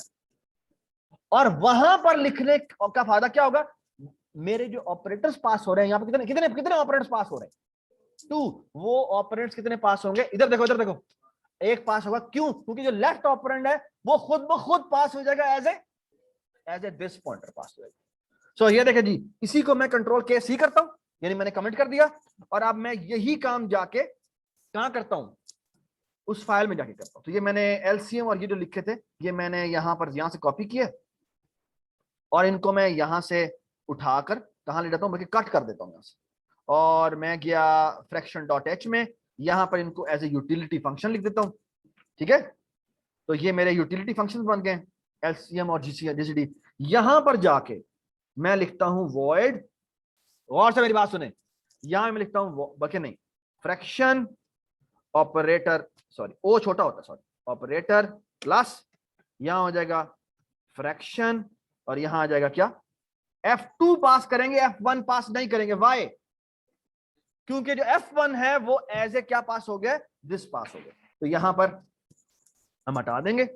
और वहां पर लिखने का फायदा क्या होगा, मेरे जो ऑपरेटर्स पास हो रहे हैं, यहां पर कितने कितने कितने ऑपरेटर्स पास हो रहे हैं, 2, वो ऑपरेटर्स कितने पास होंगे, इधर देखो, इधर देखो, एक पास होगा, क्यों, क्योंकि जो लेफ्ट ऑपरेंड है वो खुद ब खुद पास हो जाएगा, एज ए दिस पॉइंटर पास हो जाएगा। सो ये देखे जी, इसी को मैं कंट्रोल के सी करता हूं, यानी मैंने कमेंट कर दिया, और अब मैं यही काम जाके कहां करता हूं, उस फाइल में जाके करता हूं। तो ये मैंने एलसीएम और ये जो लिखे थे, ये मैंने यहां से कॉपी किया, और इनको मैं यहां से उठाकर कहां ले जाता हूं, बल्कि कट कर देता हूं यहां से, और मैं गया फ्रैक्शन डॉट एच में, यहां पर इनको एज ए यूटिलिटी फंक्शन लिख देता हूं। ठीक है, तो ये मेरे यूटिलिटी फंक्शंस बन गए, एलसीएम और जीसीडी। यहां पर जाके मैं लिखता हूं वॉइड, और से मेरी बात सुने, यहां मैं लिखता हूं बल्कि नहीं, फ्रैक्शन ऑपरेटर, सॉरी ओ छोटा होता है, सॉरी ऑपरेटर प्लस, यहां हो जाएगा फ्रैक्शन, और यहां आ जाएगा क्या, F2 पास करेंगे, F1 पास नहीं करेंगे। वाई? क्योंकि जो F1 है वो एज ए क्या पास हो गया, दिस पास हो गया, तो यहां पर हम हटा देंगे,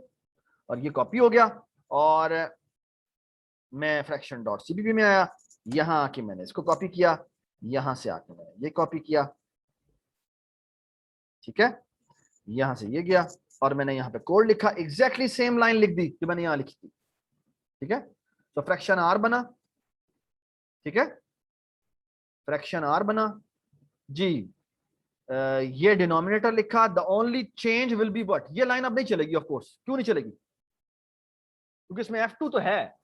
और ये कॉपी हो गया, और मैं फ्रैक्शन डॉट सीपीपी में आया, यहां आके मैंने इसको कॉपी किया, यहां से आके मैंने ये कॉपी किया, ठीक है, यहां से ये गया, और मैंने यहां पे कोड लिखा, एग्जैक्टली सेम लाइन लिख दी जो मैंने यहां लिखी थी। ठीक है, तो फ्रैक्शन आर बना, ठीक है, फ्रैक्शन आर बना जी, ये डिनोमिनेटर लिखा, the only change will be what, ये लाइन अब नहीं चलेगी, ऑफ कोर्स, क्यों नहीं चलेगी, क्योंकि इसमें F2 तो है,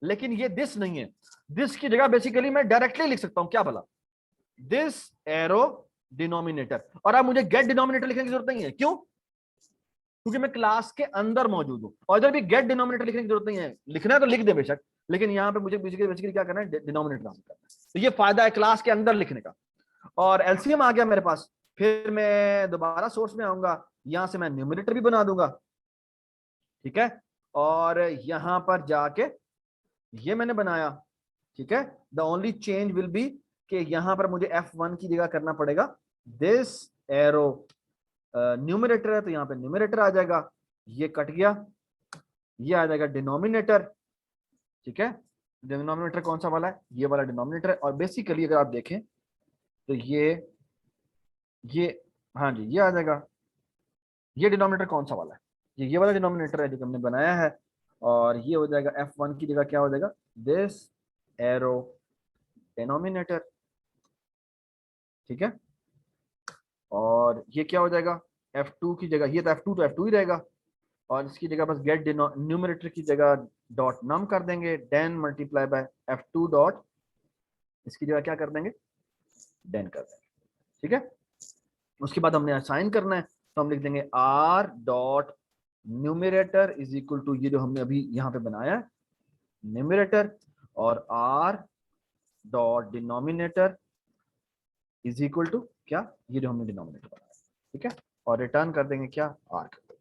लेकिन ये दिस नहीं है, दिस की जगह बेसिकली मैं डायरेक्टली लिख सकता हूं, क्या भला, दिस एरो डिनोमिनेटर, और अब मुझे गेट डिनोमिनेटर लिखने की जरूरत नहीं है, क्यों, क्योंकि मैं क्लास के अंदर मौजूद हूं, और इधर भी गेट डिनोमिनेटर लिखने की जरूरत नहीं है, लिखना है तो लिख दे बेशक, लेकिन यहां पे मुझे बेसिकली क्या करना है, डिनोमिनेटर हासिल करना है, तो ये फायदा है क्लास के अंदर लिखने का। और एलसीएम आ गया मेरे पास, फिर मैं दोबारा सोर्स में आऊंगा, यहां से मैं न्यूमरेटर भी बना दूंगा, ठीक है, और यहां पर जाके ये मैंने बनाया, ठीक है। The only change will be कि यहां पर मुझे F1 की जगह करना पड़ेगा दिस एरो, न्यूमरेटर है तो यहाँ पे न्यूमरेटर आ जाएगा, ये कट गया, ये आ जाएगा डिनोमिनेटर, ठीक है। डिनोमिनेटर कौन सा वाला है, ये वाला डिनोमिनेटर है। और बेसिकली अगर आप देखें तो ये हाँ जी, ये आ जाएगा, ये डिनोमिनेटर कौन सा वाला है, ये वाला डिनोमिनेटर है जो हमने बनाया है। और ये हो जाएगा F1 की जगह क्या हो जाएगा, दिस एरो डिनोमिनेटर, ठीक है। और ये क्या हो जाएगा, F2 की जगह, ये तो F2 तो F2 ही रहेगा, और इसकी जगह बस गेट न्यूमरेटर की जगह डॉट नम कर देंगे, then multiply by F2 dot, इसकी जगह क्या कर देंगे, देन कर देंगे, ठीक है। उसके बाद हमने असाइन करना है, तो हम लिख देंगे R dot numerator is equal to, ये जो हमने अभी यहाँ पे बनाया है न्यूमरेटर, और R dot denominator is equal to क्या, ये जो हमने डिनोमिनेटर बनाया, ठीक है। और रिटर्न कर देंगे क्या, R कर देंगे,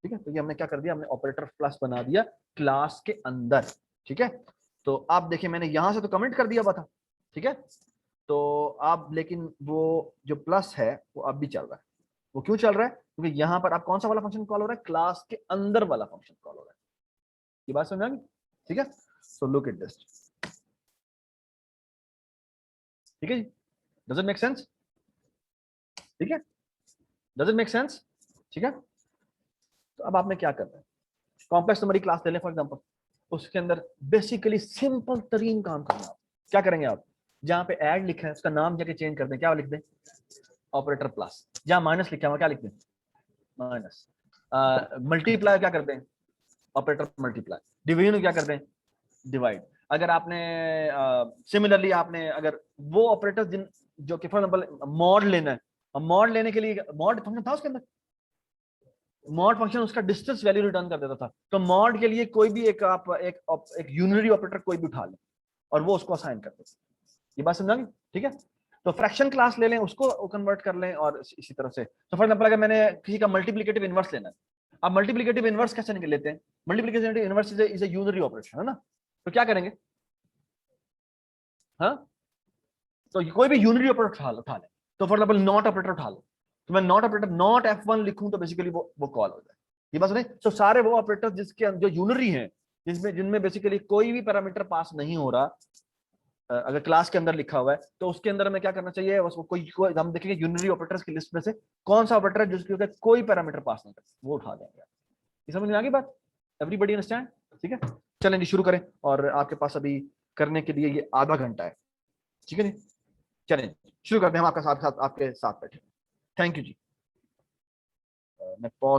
ठीक है। तो ये हमने क्या कर दिया, हमने ऑपरेटर प्लस बना दिया क्लास के अंदर, ठीक है। तो आप देखिए मैंने यहां से तो कमेंट कर दिया हुआ था, ठीक है। तो आप लेकिन वो जो प्लस है वो अब भी चल रहा है, वो क्यों चल रहा है, क्योंकि यहाँ पर आप कौन सा वाला फंक्शन कॉल हो रहा है, क्लास के अंदर वाला फंक्शन कॉल हो रहा है। ये बात समझ आ गई, ठीक है। सो लुक एट दिस, ठीक है जी, डज इट मेक सेंस, ठीक है, डज इट मेक सेंस, ठीक है। तो अब आपने क्या करना है, कॉम्प्लेक्स नंबर की क्लास ले लें फॉर एग्जांपल, उसके अंदर बेसिकली सिंपल तरीन काम करना है। क्या करेंगे आप, जहां पे ऐड लिखा है उसका नाम जाके चेंज कर दें, क्या लिख दें, ऑपरेटर प्लस। जहां माइनस लिखा है क्या लिख दें, माइनस। मल्टीप्लाई क्या कर दें, ऑपरेटर मल्टीप्लाई। डिवीजन क्या कर दें, डिवाइड। अगर आपने सिमिलरली आपने अगर वो ऑपरेटर जिन जो कि फॉर एग्जांपल मॉड लेना है, मॉड लेने के लिए मॉड फंक्शन था उसके अंदर, मॉड फंक्शन उसका डिस्टेंस वैल्यू रिटर्न कर देता था। तो मॉड के लिए कोई भी एक आप एक यूनिटरी ऑपरेटर कोई भी उठा लें और वो उसको असाइन कर दे। ये बात समझा, ठीक है। तो फ्रैक्शन क्लास ले लें, उसको कन्वर्ट कर लें, और इसी तरह से। तो फॉर एग्जांपल अगर मैंने किसी का मल्टीप्लिकेटिव इनवर्स लेना है, अब मल्टीप्लिकेटिव इनवर्स कैसे निकल लेते हैं, multiplicative inverse is a unitary operation, है ना। तो क्या करेंगे, हाँ, तो कोई भी यूनिटरी ऑपरेटर उठा लें। तो फॉर एग्जांपल नॉट ऑपरेटर उठा लो, तो मैं नॉट ऑपरेटर नॉट F1 लिखूं तो बेसिकली वो कॉल हो जाए। ये बात सुनिए। तो सारे वो ऑपरेटर जिसके जो यूनिटरी हैं, जिनमें बेसिकली कोई भी पैरामीटर पास नहीं हो रहा, अगर क्लास के अंदर लिखा हुआ है तो उसके अंदर हमें क्या करना चाहिए, उसको कोई हम देखेंगे यूनिटरी ऑपरेटर्स की लिस्ट में से कौन सा ऑपरेटर है जिसके कोई पैरामीटर पास नहीं करता, वो उठा देंगे। ये समझ में आ गई बात, एवरीबॉडी अंडरस्टैंड, ठीक है। चलें जी शुरू करें, और आपके पास अभी करने के लिए ये आधा घंटा है, ठीक है जी। चलें शुरू करते हैं, हम आपके साथ बैठे। थैंक यू जी। मैं पॉज